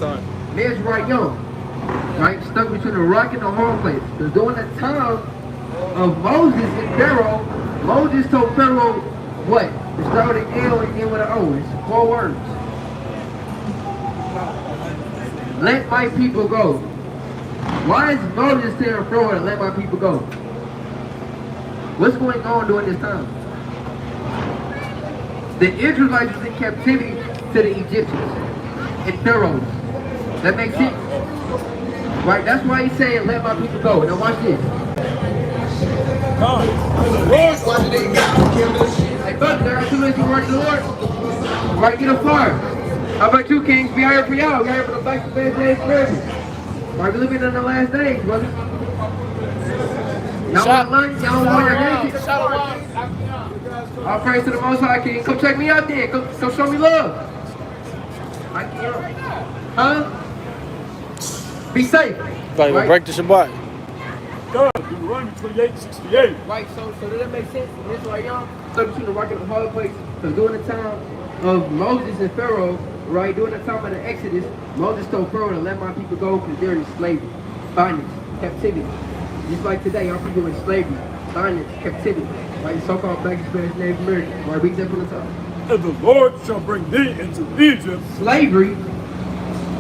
son. Mizraim. Right? Stuck between a rock and a hard place. Because during the time of Moses and Pharaoh, Moses told Pharaoh what? To start with an L and end with an O. It's 4 words. Let my people go. Why is Moses telling Pharaoh to let my people go? What's going on during this time? The Israelites was in captivity to the Egyptians and Pharaohs. That makes sense? Right? That's why he's saying, let my people go. Now watch this. Hey, brother, there are 2 minutes to work to the Lord. Right, get a fire. How about you, Kings? We out here for y'all. We out here for the Black Days Forever. Right, we living in the last days, brother. Y'all want lunch? Y'all want your days? All praise to the Most High, King. Come check me out then. Come show me love. I can't. Huh? Be safe. Like, right? Break the Shabbat. God, Deuteronomy 28:68. Right, so does that make sense? This right now, so between the rock and the hard place, because during the time of Moses and Pharaoh, right, during the time of the Exodus, Moses told Pharaoh to let my people go because they're in slavery. bondage, captivity. Just like today, our people in slavery, bondage, captivity. Right, so-called black, Spanish, Native American. Right, read that from the top. And the Lord shall bring thee into Egypt Slavery.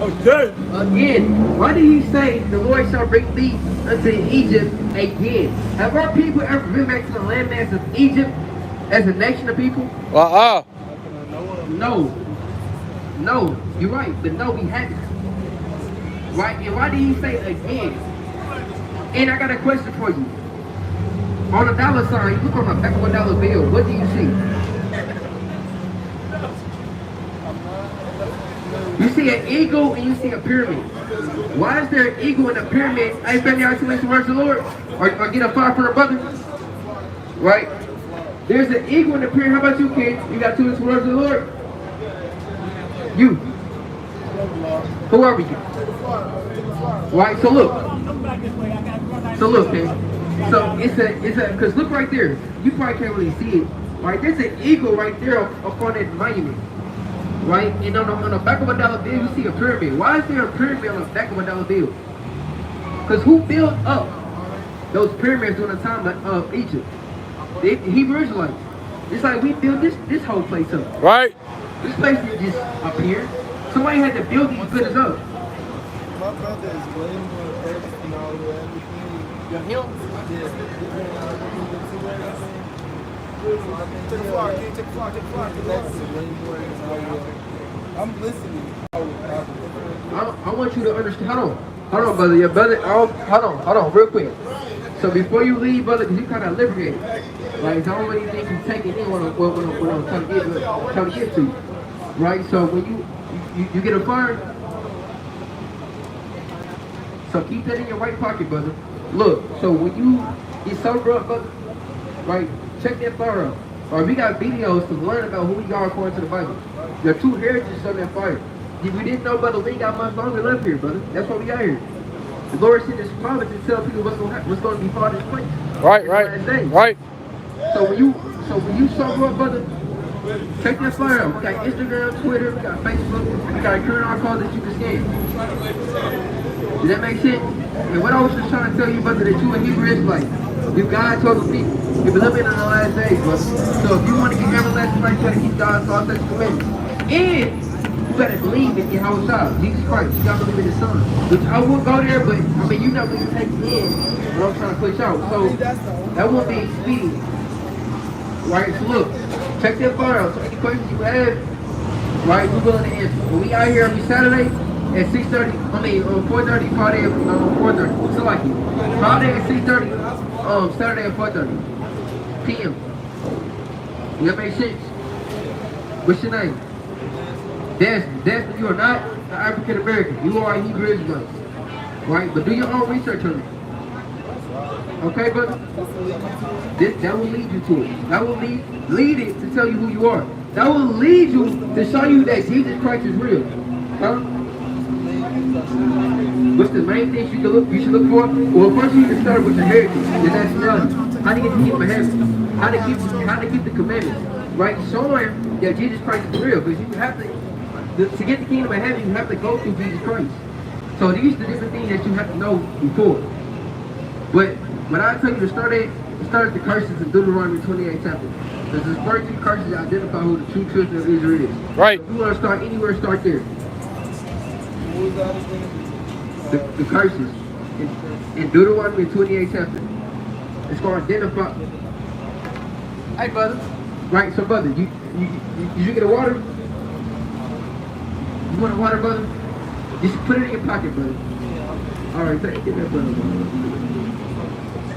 again. Why did he say the Lord shall bring thee unto Egypt again? Have our people ever been back to the landmass of Egypt as a nation of people? No. No, you're right, but no, we haven't. Right? And why did he say again? And I got a question for you. On a dollar sign, you look on the back of a dollar bill, what do you see? You see an eagle and you see a pyramid. Why is there an eagle and a pyramid? Hey, family, I two words of the Lord. Or get a fire for a brother. Right? There's an eagle and a pyramid. How about you, kids? You got 2 words of the Lord? You. Who are you? Right, so look. Okay. So it's a, because look right there. You probably can't really see it. Right, there's an eagle right there up on that monument. Right, and on the back of a dollar bill, you see a pyramid. Why is there a pyramid on the back of a dollar bill? Because who built up those pyramids during the time of Egypt? The Hebrew Israelites. It's like we built this whole place up. Right. This place didn't just appear. Somebody had to build these buildings up. My brother is way more perfect than all of everything. Him? Take a fly, take a fly, take a fly. I'm listening. I want you to understand. Hold on, brother. Your brother. Hold on, real quick. So before you leave, brother, because you kind of liberated. Like, I don't really think you taking in what I'm trying to get to. Right? So when you get a fire, so keep that in your right pocket, brother. Look, so when you get sober up, brother, right, check that fire out. Or we got videos to learn about who we are according to the Bible. There are 2 heritages on that fire. If we didn't know, brother, we ain't got much longer left here, brother. That's why we out here. The Lord sent His prophet to tell people what's going to be part of this place. Right. So when you sober up, brother, check that fire out. We got Instagram, Twitter, we got Facebook, we got QR codes that you can scan. Does that make sense? And what I was just trying to tell you, brother, that you a Hebrew Israelite. You God told the people, you've been living in the last days, brother. So if you want to get everlasting life, you got to keep God's laws, statutes, and commandments. And you got to believe in Yahweh, Jesus Christ. You got to believe in His Son. Which I won't go there, but I mean, you're not going to take in what I'm trying to push out. So that won't be expedient. Right? So look, check that fire out. So any questions you have, right, we're willing to answer. When we out here every Saturday at 6:30, 4:30, Friday at 4:30. So like Friday at 6:30, Saturday at 4:30 p.m. Does that make sense? What's your name? Desmond, you are not an African American. You are a Hebrew Israelite. Right? But do your own research on it. Okay, brother? That will lead you to it. That will lead it to tell you who you are. That will lead you to show you that Jesus Christ is real. Huh? What's the main things you should look for? Well, first you need to start with your heritage, your nationality. How to get the kingdom of heaven. How to keep the commandments. Right? Showing that Jesus Christ is real. Because you have to get the kingdom of heaven, you have to go through Jesus Christ. So these are the different things that you have to know before. But when I tell you to start at the curses in Deuteronomy 28 chapter. Because the first 2 curses identify who the true children of Israel is. Right. So if you want to start anywhere, start there. The curses in Deuteronomy 28 chapter. It's going to identify. Hey, brother. Right, so brother, you get a water? You want a water, brother? Just put it in your pocket, brother. All right, get that, brother.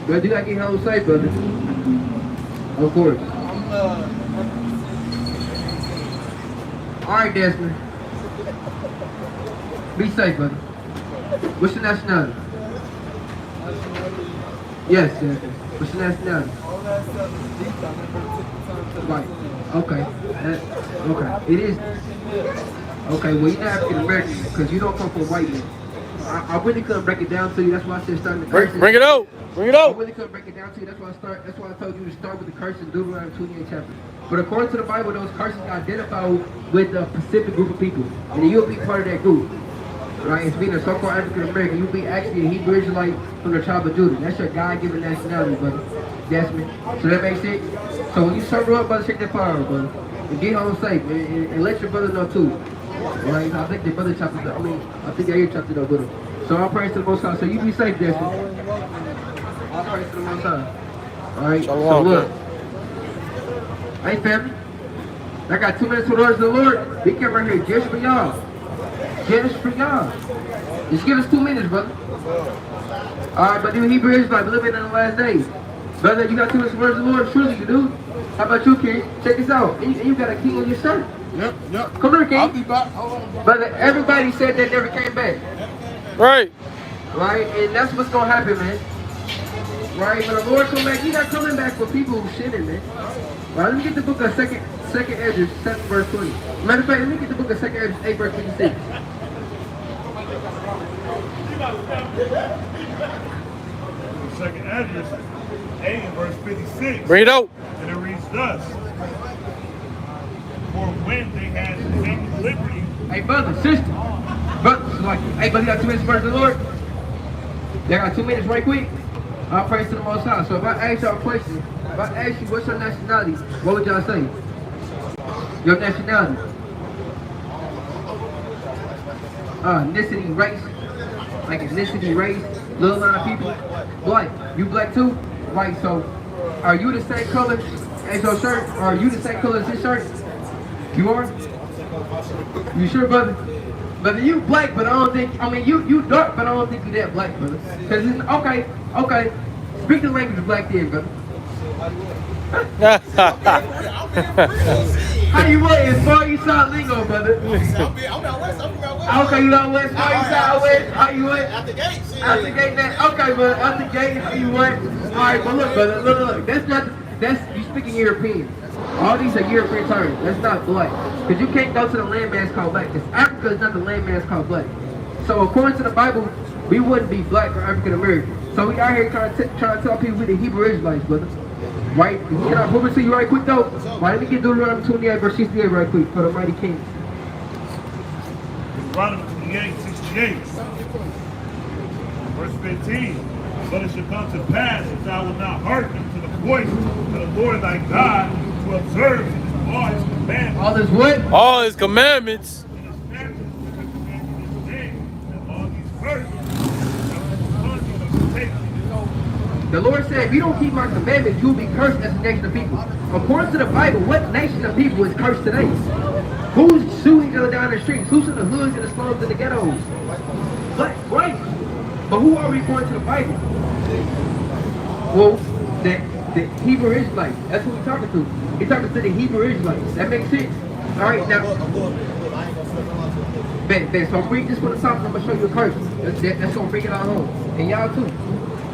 But you gotta get home safe, brother. Of course. All right, Desmond. Be safe, brother. What's your nationality? Yes, Desmond. What's your nationality? Right. Okay. Okay. It is. Okay. Well, you're not African American because you don't come from white men. I really couldn't break it down to you. That's why I said starting the curses. Bring it out. Bring it I out. really couldn't break it down to you. That's why I told you to start with the curses in Deuteronomy 28 chapter. But according to the Bible, those curses identify with a specific group of people, and you'll be part of that group. right? It's being a so-called African American. You be actually a Hebrew Israelite from the tribe of Judah. That's your God-given nationality, brother. Desmond. So that makes sense? So when you sober up, brother, check that fire out, brother. And get home safe, and let your brother know too. Right? I think the brother chopped it up. I think I hear chopped it up with him. So I'll praise to the Most High. So you be safe, Desmond. I'll praise to the Most High. Alright, so look. Hey, family. I got 2 minutes for the words of the Lord. We came right here just for y'all. Just for y'all. Just give us 2 minutes, brother. Alright, but you Hebrew Israelites living in the last days. Brother, you got 2 minutes for the words of the Lord? Surely you do. How about you, King? Check this out. And you got a king on your shirt. Yep. Come here, King. I'll be back. Hold on, bro. Brother, everybody said they never came back. Right. Right? And that's what's going to happen, man. Right? When the Lord come back, He's not coming back for people who sinning, man. Right? Let me get the book of Second Ezra, 7 verse 20. Matter of fact, let me get the book of 2 Ezra, 8 verse 26. Second Ezra 8 and verse 56. Bring it out. And it reads thus. For when they had taken liberty. Hey, brother, sister. Brother, like, hey, brother, you got 2 minutes for the Lord? They got 2 minutes right quick. I'll praise to the Most High. So if I ask y'all a question, if I ask you what's your nationality, what would y'all say? Your nationality. Ethnicity, race. Like ethnicity, race, little line of people. Black. You black too? Right, so are you the same color as your shirt? Or are you the same color as his shirt? You are? You sure, brother? Brother, you black, but I don't think, you dark, but I don't think you that black, brother. Because it's, okay. Speak the language of black then, brother. How you what? It's Far East Side lingo, brother. I'm out west. Okay, you out west, Far East Side west. How you what? Out the gate. Out the gate, that. Okay, brother. Out the gate, how you what? Alright, but look, brother. Look. That's, you speaking European. All these are European terms. That's not black. Because you can't go to the landmass called black. Because Africa is not the landmass called black. So according to the Bible, we wouldn't be black or African American. So we out here trying to tell people we're the Hebrew Israelites, brother. Right? Can I prove it to you right quick though? Right, let me get Deuteronomy 28 verse 68 right quick for the mighty king. Deuteronomy 28, 68. Verse 15. But it shall come to pass if thou wilt not hearken to the voice of the Lord thy God to observe all his commandments. All this what? All his commandments. And his statutes which I command you this day, and all these curses shall take you. The Lord said, if you don't keep my commandments, you will be cursed as a nation of people. According to the Bible, what nation of people is cursed today? Who's shooting each other down the streets? Who's in the hoods and the slums and the ghettos? Black, right? But who are we according to the Bible? Well, the Hebrew Israelites. That's who we're talking to. He's talking to the Hebrew Israelites. That makes sense? All right, now. Ben, so I'm reading this from the top, and I'm going to show you a curse. That's going to bring it all home. And y'all too.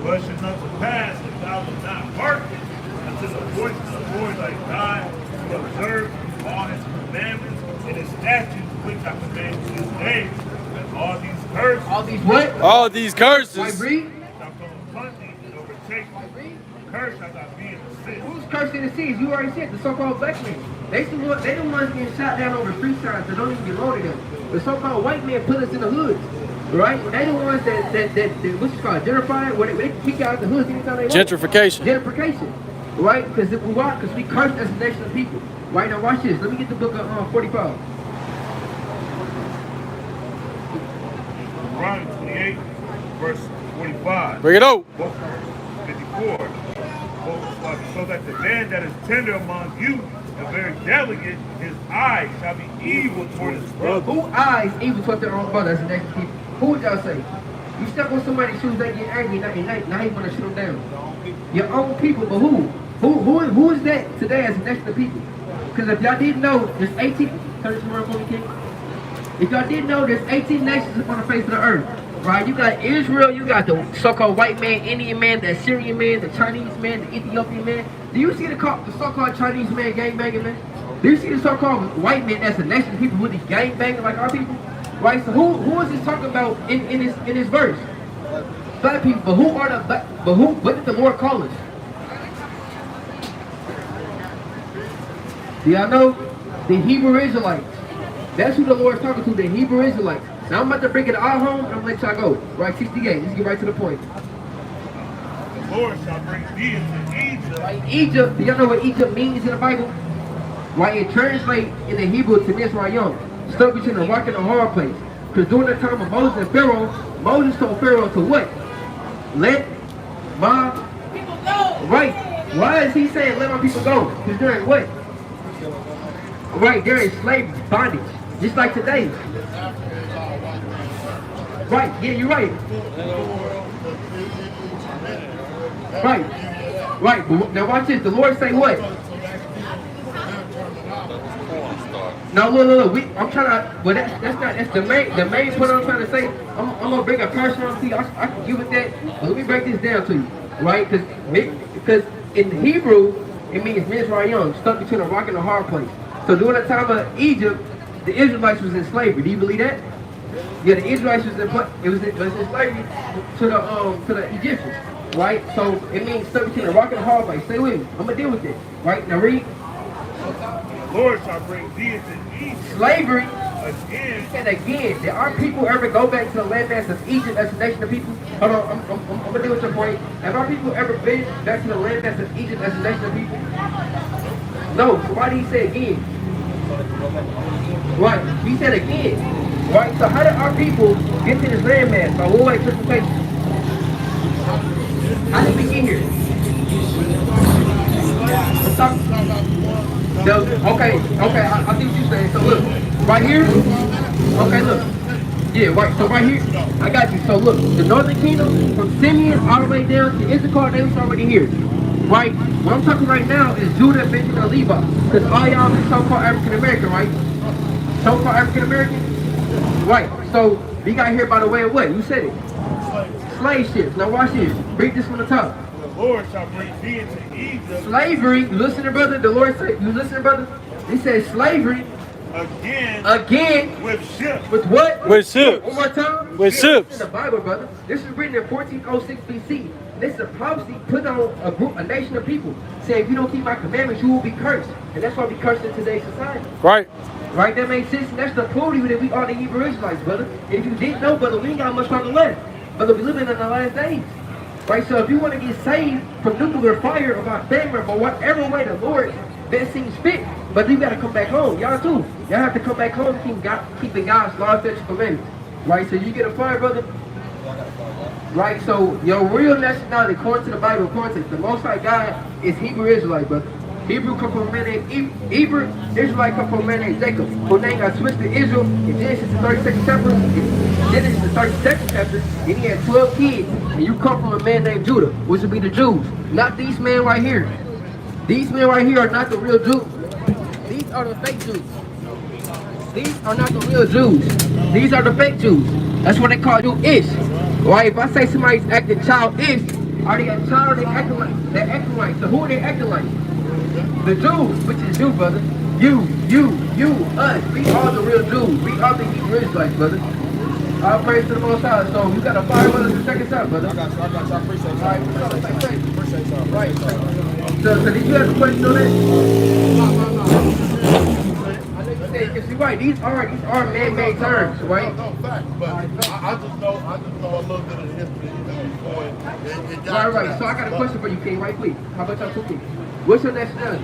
But it shall come to pass if thou wilt not hearken unto the voice of the Lord thy God to observe all his commandments and his statutes which I command you this day, and all these curses. All these what? All these curses. White breed? Shall come upon thee and overtake thee. Curse shall not be in the city. Who's cursed in the cities? You already said the so-called black men. They the ones getting shot down over free signs that don't even get loaded them. The so-called white men put us in the hoods. Right? They the ones that what's it called? Gentrifying, where they kick out the hoods anytime they want. Gentrification. Right? Because we cursed as a nation of people. Right, now watch this. Let me get the book of 45. Deuteronomy 28, verse 45. Bring it out. 54. So that the man that is tender among you, and very delicate, his eyes shall be evil toward his brother. Who eyes evil toward their own brother as a nation of people? Who would y'all say? You step on somebody's shoes, they get angry, now you want to shoot them down. Your own people, but who? Who is that today as a nation of people? Because if y'all didn't know, there's 18, turn this around for me, King. If y'all didn't know, there's 18 nations on the face of the earth. Right? You got Israel, you got the so-called white man, Indian man, the Syrian man, the Chinese man, the Ethiopian man. Do you see the so-called Chinese man gangbanging, man? Do you see the so-called white man that's a nation of people with these gangbanging like our people? Right? So who is this talking about in this verse? Black people. But who are the black? But who? What did the Lord call us? Do y'all know? The Hebrew Israelites. That's who the Lord's talking to, the Hebrew Israelites. Now I'm about to bring it all home and I'm gonna let y'all go. Right, 68. Let's get right to the point. The Lord shall bring thee into Egypt. Right, Egypt, do y'all know what Egypt means in the Bible? Right, it translates in the Hebrew to Ressurecting, stuck between a rock and a hard place. Because during the time of Moses and Pharaoh, Moses told Pharaoh to what? Let my people go. Right. Why is he saying let my people go? Because they're in what? Right, they're in slave bondage. Just like today. Right, yeah, you're right. Right. Right. Now watch this. The Lord say what? No, look. I'm trying to. Well, that's not. That's the main point I'm trying to say. I'm gonna bring a personality. I can give it that. But let me break this down to you, right? Because in Hebrew it means Mizraim, stuck between a rock and a hard place. So during the time of Egypt, the Israelites was in slavery. Do you believe that? Yeah, the Israelites was in slavery to the Egyptians, right? So it means stuck between a rock and a hard place. Stay with me. I'm gonna deal with it, right? Now read. The Lord shall bring thee into Egypt. Slavery. Again. And again, did our people ever go back to the landmass of Egypt as a nation of people? Hold on, I'm gonna deal with your point. Have our people ever been back to the landmass of Egypt as a nation of people? No. So why did he say again? Right. He said again. Right. So how did our people get to this landmass? By one way transportation. How did we get here? Okay, I see what you're saying. So look, right here. Okay, look. Yeah, right. So right here, I got you. So look, the Northern Kingdom from Simeon all the way down to Issachar, they was already here. Right. What I'm talking right now is Judah, Benjamin, and Levi, because all y'all is so-called African American, right? So-called African American. Right. So we got here by the way of what? You said it. Slave ships. Now watch this. Read this from the top. The Lord shall bring thee into Egypt. Slavery. You listening, brother? The Lord said. You listening, brother? He said slavery. Again. With ships. With what? With ships. One more time. With ships. In the Bible, brother. This was written in 1406 BC. This is a prophecy put on a nation of people, saying if you don't keep my commandments, you will be cursed. And that's why we cursed in today's society. Right. Right? That makes sense. And that's the proof that we are the Hebrew Israelites, brother. If you didn't know, brother, we ain't got much longer left. Brother, we living in the last days. Right? So if you want to get saved from nuclear fire or by famine or whatever way the Lord that seems fit, but you got to come back home. Y'all too. Y'all have to come back home keeping God's laws, statutes, commandments. Right? So you get a fire, brother. Right? So your real nationality, according to the Bible, according to the Most High God, is Hebrew Israelite, brother. Hebrew come from a man named Hebrew. Israelite come from a man named Jacob, whose name got switched to Israel in Genesis the 32nd chapter. Genesis the 32nd chapter, and he had 12 kids. And you come from a man named Judah, which would be the Jews. Not these men right here. These men right here are not the real Jews. These are the fake Jews. These are not the real Jews. These are the fake Jews. That's what they call Jew-ish. Right? If I say somebody's acting child-ish, are they a child or they acting like? They're acting like. So who are they acting like? The Jews, which is you, brother. You, us. We are the real Jews. We are the Hebrew Israelites, brother. All praise to the Most High. So you got a fire brothers to check us out, brother. I got you. Appreciate you. All right, we're on the same page. Appreciate y'all. Right. So did you have a question on that? No. I know you said, because you're right. These are man-made terms, right? No, fact. But I just know a little bit of the history. Right. So I got a question for you, King. Right, quick. How about y'all two, King? What's your nationality?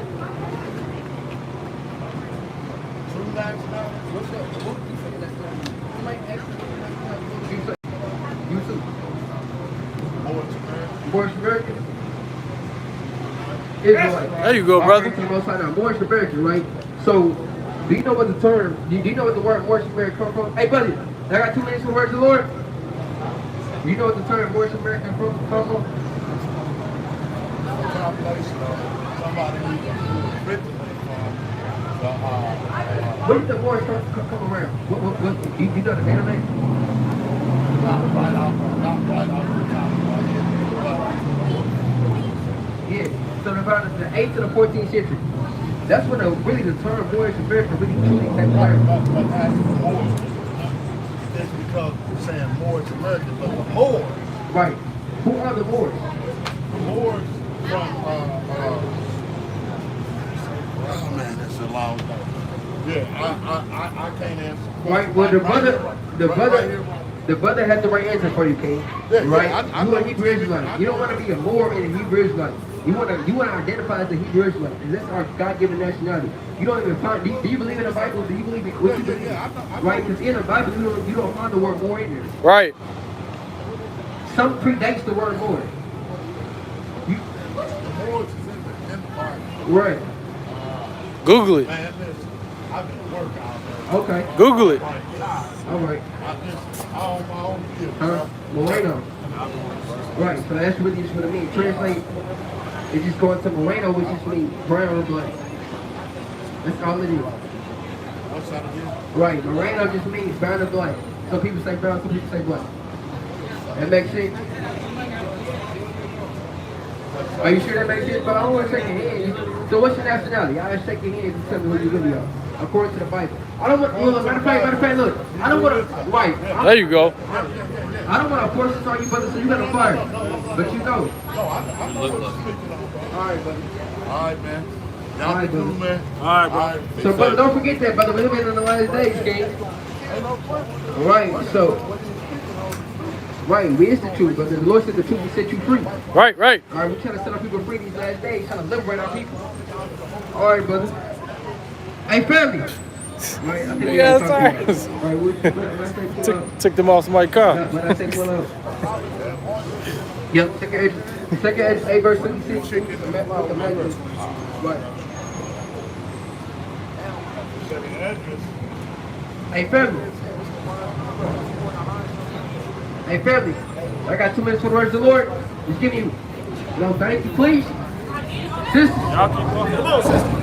True nationality? What's your nationality? You too. Moorish American? Israelite. There you go, brother. Moorish American, right? So, do you know what the term, do you know what the word Moorish American come from? Hey, buddy, I got 2 minutes for words of the Lord. Do you know what the term Moorish American come from? Somebody who's originally from Where did the Moorish come around? What, do you know the name of it? not right off the top. Yeah, so about the 8th to the 14th century. That's when really the term Moorish American really truly came But around. asking Moors, it's because we're saying Moors American, but the Moors. Right. Who are the Moors? The Moors from, oh man, that's a long time. Yeah, I can't answer Right. Well, the brother has the right answer for you, King. Right? You a Hebrew Israelite. You don't want to be a Moor and a Hebrew Israelite. You want to identify as a Hebrew Israelite, and that's our God-given nationality. You don't even find. Do you believe in the Bible? Do you believe in what you believe? Right? Because in the Bible, you don't find the word Moor in there. Right. Some predates the word Moor. You, Moors is in the empire. right. Google it. Man, listen, I've been working out there. Okay. Google it. All right. I own my own field. Huh? Moreno. Right. So that's really just what it means. Translate. It's just going to Moreno, which just means brown or black. That's all it is. What's that again? Right. Moreno just means brown or black. Some people say brown, some people say black. That makes sense? Are you sure that makes sense? But I don't want to shake your hand. So what's your nationality? I'll shake your hand and tell me who you really are. According to the Bible. I don't want, look, matter of fact, look. I don't want to, right. There you go. I don't want to force this on you, brother, so you got to fire. But you know. I'm not speaking on. All right, buddy. All right, man. All Y'all right, be cool, brother. man. All right, bro. So, brother, don't forget that, brother. We're living in the last days, King. Ain't no question. Right, so. Right, we is the truth, brother. The Lord said the truth will set you free. Right, right. All right, we're trying to set our people free these last days, trying to liberate our people. All right, brother. Hey, family. Right, I think we Yeah, gotta talk sorry. about it. All right, when I say pull up, Took them off my car. when I say pull up. Yep, second edge, 8 verse 56. Right. Second address. Hey, family. Hey, family. I got 2 minutes for the words of the Lord. Just give you no thank you, please. Sister. Y'all keep going. Come on, sister.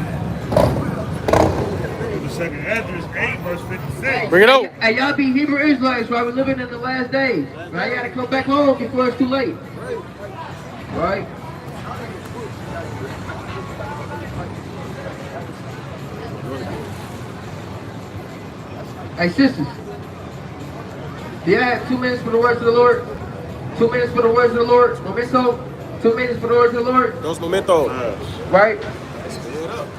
The second address, 8 verse 56. Bring it out. Hey, y'all be Hebrew Israelites, right? We're living in the last days. Right? You gotta come back home before it's too late. Right? Hey, sisters. Do you have 2 minutes for the words of the Lord? 2 minutes for the words of the Lord? Momento? 2 minutes for the words of the Lord? Dos momentos. Right?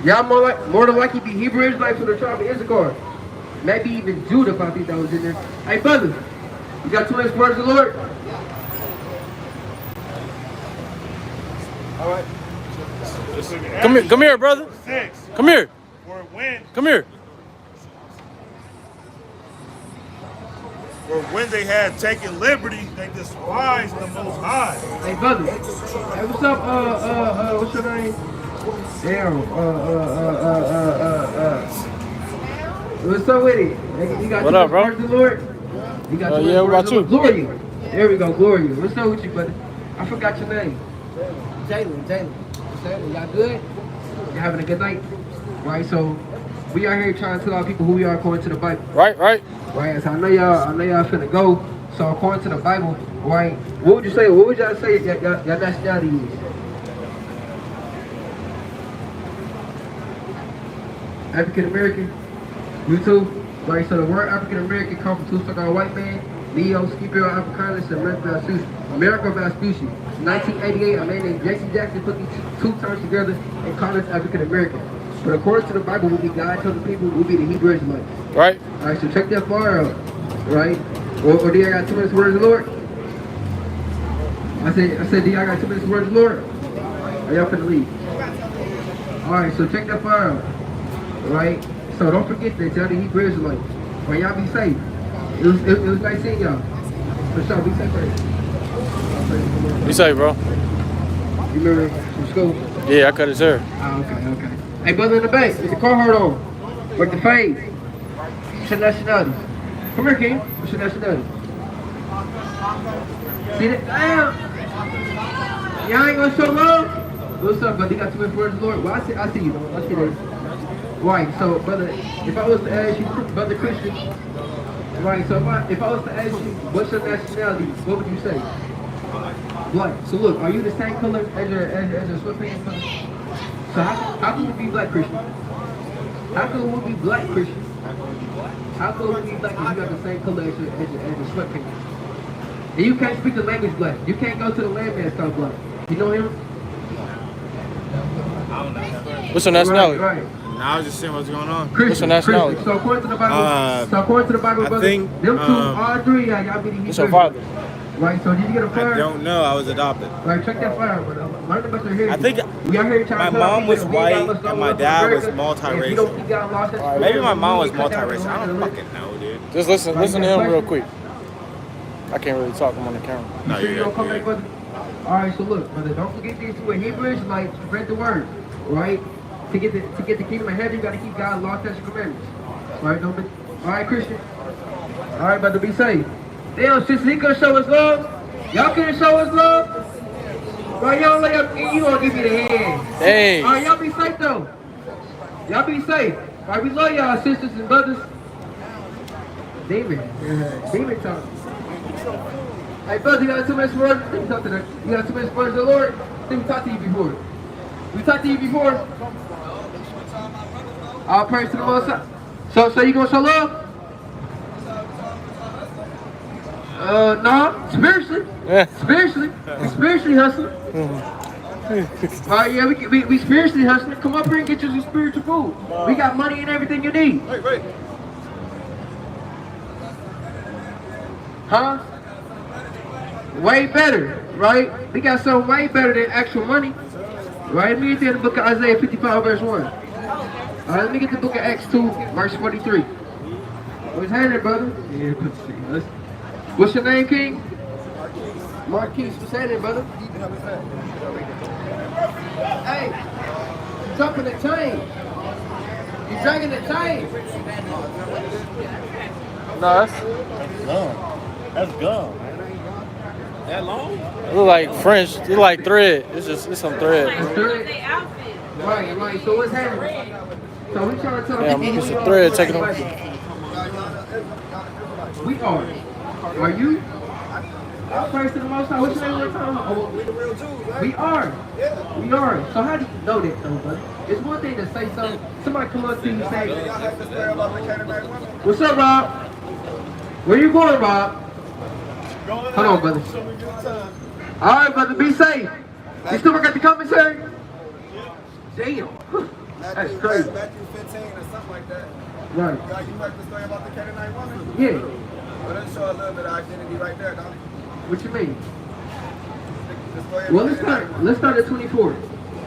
Y'all more than likely be Hebrew Israelites from the tribe of Issachar. Maybe even Judah, if I think that was in there. Hey, brother, you got 2 minutes for the words of the Lord? All right. Come here, brother. 6. Come here. For when Come here. when they had taken liberty, they despised the Most High. Hey, brother. Hey, what's up? What's your name? Damn. What's up with it? You got What up, bro? words of the Lord? You got Yeah, what about you? Gloria. There we go, Gloria. What's up with you, brother? I forgot your name. Jalen. What's up? Y'all good? You having a good night? Right, so we are here trying to tell our people who we are according to the Bible. Right, right. Right, so I know y'all finna go. So according to the Bible, right, what would y'all say your nationality is? African American? You too? Right, so the word African American comes from two so-called white man, Neo, Scipio Africanus, and America Vespucci. 1988, a man named Jesse Jackson put these 2 terms together and called us African American. But according to the Bible, what we God told the people will be the Hebrew Israelites. Right. All right, so check that far out, right? Or do y'all got 2 minutes for words of the Lord? I said, do y'all got 2 minutes for words of the Lord? Or y'all finna leave? All right, so check that far out, right? So don't forget that y'all the Hebrew Israelites. Right, y'all be safe. It was nice seeing y'all. For sure, be safe, right? You say, bro? You remember from school? Yeah, I cut his hair. Oh, okay. Hey, brother in the back, with the Carhartt on, with the fade. What's your nationality? Come here, King. What's your nationality? See that? Damn! Y'all ain't gonna show love? What's up, brother? You got 2 minutes for words of the Lord? Well, I see you, though. I see that. Right, so, brother, if I was to ask you, brother Christian, right, so if I was to ask you, what's your nationality, what would you say? Black. So look, are you the same color as your sweatpants color? So how can we be black Christian? How can we be black Christian? How can we be black if you got the same color as your sweatpants? And you can't speak the language black. You can't go to the landmass called black. You know him? What's your nationality? Right. Now I was just seeing what's going on. What's your nationality? So according to the Bible, I brother, think, them two, all three, y'all be the What's your Hebrews. father? Right, so did you get a I fire? don't know. I was adopted. Right, check that fire, brother. Learn about your heritage. I think we out here trying my to tell mom people was that we white got and us my over dad was America, and if you multiracial. don't keep God lost, that's Maybe my mom was you cut down multiracial. I the don't list. fucking know, dude. Just listen to him real quick. I can't really talk. I'm on the camera. You sure you don't come back, brother? Alright, so look, brother, don't forget these two Hebrews, like, spread the word, right? To get the kingdom of heaven, you gotta keep God's law, statutes, and commandments. Right, don't be, alright, Christian? Alright, brother, be safe. Damn, since he couldn't show us love, y'all couldn't show us love? Right, y'all lay up, you gonna give me the hand. Hey. Alright, y'all be safe, though. Y'all be safe. Alright, we love y'all, sisters and brothers. Demon talk. Hey, brother, you got too much words? Let me talk to that. You got too much words, the Lord? Let me talk to you before. We talked to you before. All praise to the Most High. So you gonna show love? No, spiritually. Yeah. Spiritually hustling. Yeah, we spiritually hustling. Come up here and get you some spiritual food. We got money and everything you need. Huh? Way better, right? We got something way better than actual money. Right? Let me get to the book of Isaiah 55, verse 1. Let me get the book of Acts 2, verse 43. What's happening, brother? Yeah, what's your name, King? Marquise. What's happening, brother? Hey, you're dropping the chain. You're dragging the chain. No, That's gum. That long? it look like French. It look like thread. It's some thread. Right. So what's happening? So we trying to tell Yeah, people it's a thread taking them. We are. Are you? All praise to the Most High. What's your name? We the real Jews, right? We are. Yeah. We are. So how do you know that, though, buddy? It's one thing to say something. Somebody come up to you and say, "What's up, Rob? Where you going, Rob?" Hold on, brother. All right, brother. Be safe. You still work at the commissary? Damn. That's crazy. Matthew 15 or something like that. Right. You heard the story about the Canaanite woman? Yeah. Well, that show a little bit of identity right there, don't it? What you mean? The story Well, about let's start at 24.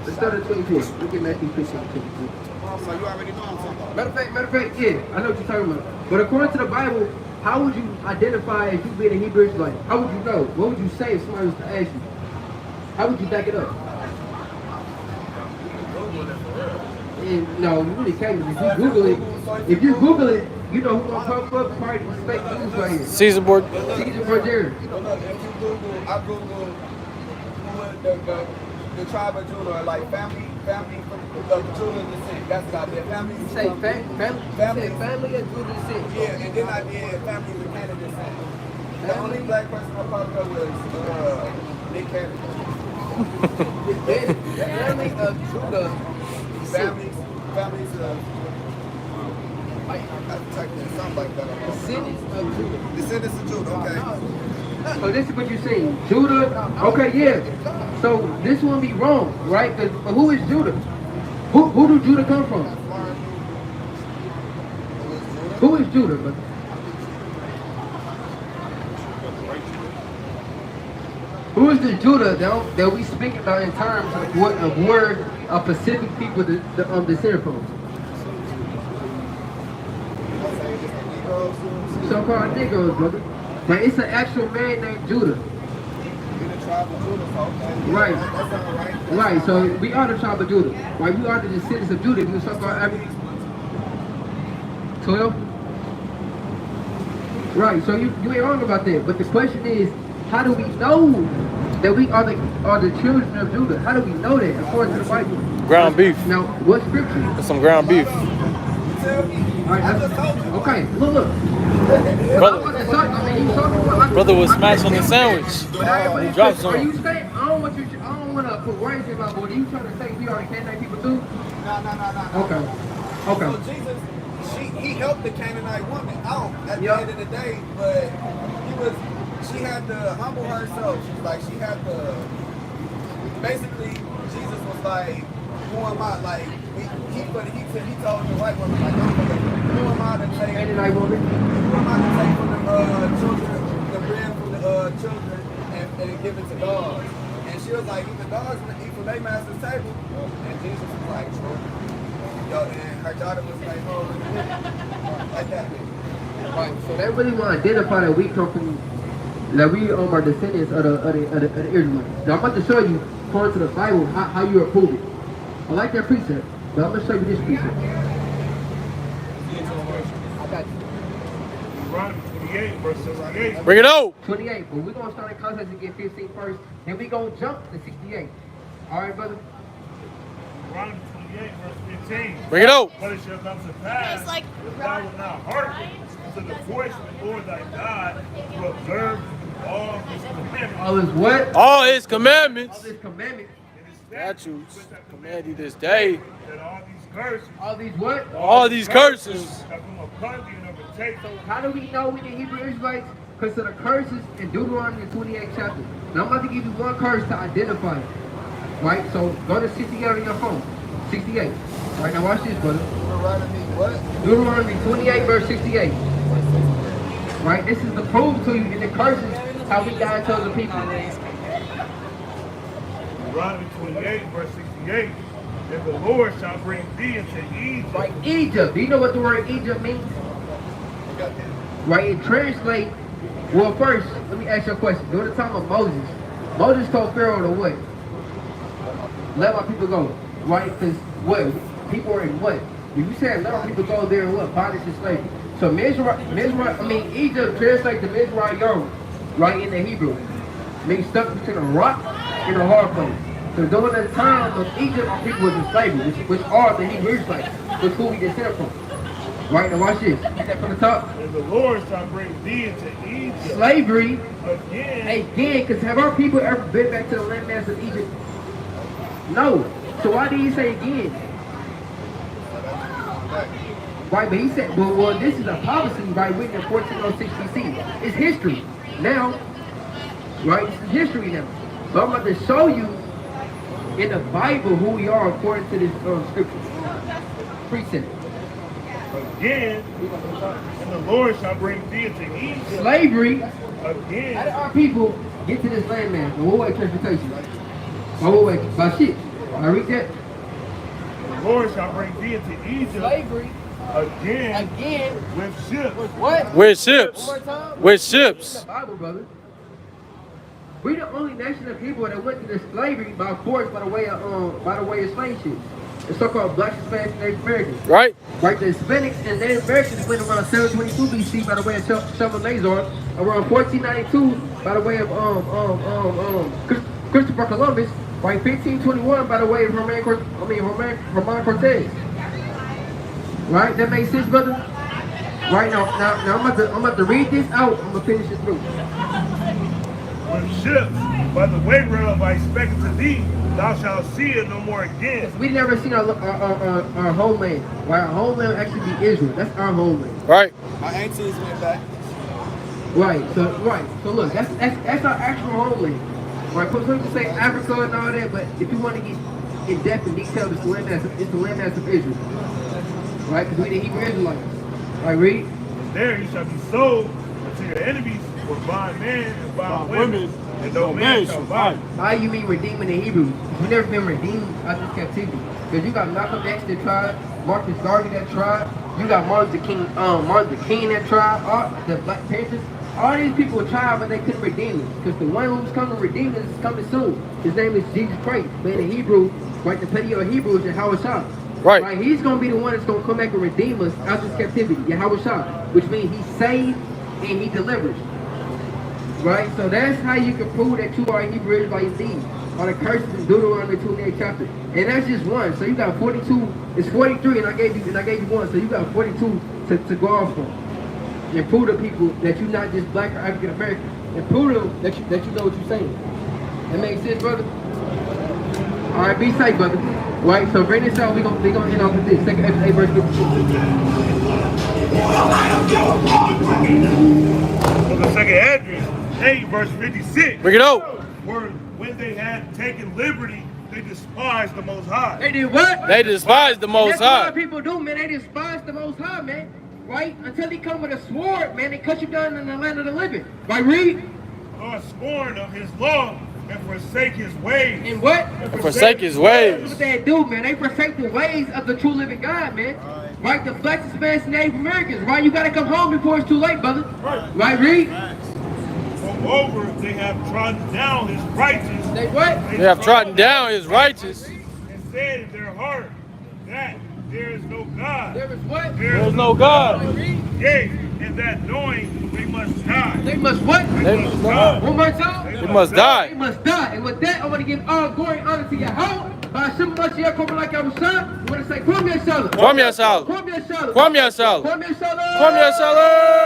Let's start at 24. Look at Matthew 15 and 24. So you already know I'm talking about. Matter of fact, yeah, I know what you're talking about. But according to the Bible, how would you identify as you being a Hebrew Israelite? How would you know? What would you say if somebody was to ask you? How would you back it up? And, no, you really can't. If you Google it, you know who's gonna pop up party fake news right here. Caesar board. Caesar Borgia. If you Google, I Google the tribe of Judah, like family of Judah descent. That's what I did. Family. You say family of Judah descent. Yeah, and then I did family of Canada descent. The only black person I popped up was Nick Cannon. Family of Judah. Families of, I typed in something like that. Descendants of Judah. Descendants of Judah, okay. So this is what you're saying. Judah, okay, yeah. So this won't be wrong, right? But who is Judah? Who do Judah come from? Who is Judah, brother? Who is the Judah that we speak about in terms of what a word of Pacific people descend from? So-called Negroes, brother. But it's an actual man named Judah. Right. Right. So we are the tribe of Judah. Right. We are the descendants of Judah. We so-called African. 12. Right. So you ain't wrong about that. But the question is, how do we know that we are the children of Judah? How do we know that according to the Bible? Ground beef. Now, what scripture? That's some ground beef. All right, okay, look. Brother was smashing the sandwich. He dropped some. Are you saying, I don't want to put words in my boy. Are you trying to say we are the Canaanite people too? No. Okay. So Jesus, he helped the Canaanite woman out at the end of the day, but she had to humble herself. Like she had to, basically, Jesus was like, who am I? Like, he told the white woman, like, who am I to take? Canaanite woman. Who am I to take from the children, the bread from the children, and give it to dogs? And she was like, even dogs eat from their master's table. And Jesus was like, true. Yo, and her daughter was like, oh, like that. Right. So they really want to identify that we come from, that we are descendants of the Israelites. Now I'm about to show you, according to the Bible, how you approve it. I like that precept, but I'm going to show you this precept. I got you. Deuteronomy 28, verse 68. Bring it out. 28, but we're going to start in context and get 15 first, then we're going to jump to 68. All right, brother? Deuteronomy 28, verse 15. Bring it out. But it shall come to pass, It's like if thou wilt not hearken to the voice of the Lord thy God, to observe all his commandments. All is what? All his All commandments, this commandment. and his statutes, command you this day. That all these curses All these what? All these curses. shall come upon thee and overtake thee. How do we know we the Hebrew Israelites? Because of the curses in Deuteronomy 28 chapter. Now I'm about to give you one curse to identify it. Right? So go to 68 on your phone. 68. All right, now watch this, brother. Deuteronomy what? Deuteronomy 28 verse 68. Right? This is the proof to you in the curses how we God chose the people. Deuteronomy 28, verse 68. And the Lord shall bring thee into Egypt. Right? Egypt. Do you know what the word Egypt means? Right? It translates. Well, first, let me ask you a question. During the time of Moses, Moses told Pharaoh to what? Let my people go. Right? Because what? People are in what? If you said let my people go there in what? Bondage and slavery. So Egypt translates to Mizraim, right, in the Hebrew. Means stuck between a rock and a hard place. So during the time of Egypt, our people was in slavery, which are the Hebrew Israelites, which who we descend from. Right, now watch this. Get that from the top. And the Lord shall bring thee into Egypt. Slavery, Again, because have our people ever been back to the landmass of Egypt? No. So why did he say again? Right, but he said, well, this is a policy, right, written in 1406 BC. It's history. Now, right, it's history now. So I'm about to show you in the Bible who we are according to this scripture. Precept. again, and the Lord shall bring thee into Egypt. Slavery. How did Again, our people get to this landmass? By what way transportation? By what way? By ship. I read that. the Lord shall bring thee into Egypt. Slavery. Again, Again. with ships. What? With ships. One more time. With It's ships. the Bible, brother. We're the only nation of people that went to this slavery by force by the way of slave ships. The so-called black Hispanics and Native Americans. Right? Right, the Hispanics and Native Americans went around 722 BC by the way of Chauvelazar, around 1492 by the way of Christopher Columbus, right, 1521 by the way of Herman Cortez. Right, that makes sense, brother. Right now I'm about to read this out. I'm gonna finish it through. With ships, by the way whereof I expected to thee, thou shalt see it no more again. We never seen our homeland. Right, our homeland actually be Israel. That's our homeland. Right? My aunties went back. Right. So look, that's our actual homeland. Right. So some people say Africa and all that, but if you want to get in depth and detail, it's the landmass of Israel. Right, because we the Hebrew Israelites. Right, read. And there you shall be sold unto your enemies for bond men and bond women, and no man shall buy you. How you mean redeeming the Hebrews? We never been redeemed out of this captivity. Because you got Malcolm X that tried, Marcus Garvey that tried, you got Martin Luther King that tried, all the Black Panthers. All these people tried, but they couldn't redeem us. Because the one who's coming to redeem us is coming soon. His name is Jesus Christ. But in the Hebrew, right, the Paleo Hebrew is Yahweh Shah. Right. He's going to be the one that's going to come back and redeem us out of this captivity. Yahweh Shah. Which means he saved and he delivers. Right? So that's how you can prove that you are a Hebrew Israelite indeed. Are the curses in Deuteronomy 28 chapter. And that's just one. So you got 42. It's 43 and I gave you one. So you got 42 to go off from. And prove to people that you're not just black or African American. And prove to them that you know what you're saying. That makes sense, brother? Alright, be safe, brother. Right, so bring this out, we're gonna end off with this. 2 Ezra 8 verse 52. So the second Ezra 8 verse 56. Bring it out. Where when they had taken liberty they despise the Most High. They did what? They despise the Most That's what a lot High. of people do, man. They despise the Most High, man. Right? Until he come with a sword, man, they cut you down in the land of the living. Right, read? Lord scorn of his law and forsake his ways. And what? And forsake his That's ways. what they do, man. They forsake the ways of the true living God, man. Right? The blacks, Hispanics, and Native Americans. Right? You gotta come home before it's too late, brother. Right, read? Moreover, they have trodden down his righteous. They what? They have trodden down his righteous. And said in their heart that there is no God. There is what? There is no God. Yea, and that knowing they must die. They must what? They must die. One more time. They must die. They must die. And with that, I want to give all glory and honor to Yahweh. Shimon Mashiach, come like I was son. I want to say, Kwam Yashala. Kwam Yashala. Kwam Yashala. Kwam Yashala. Kwam Yashala. Kwam Yashala.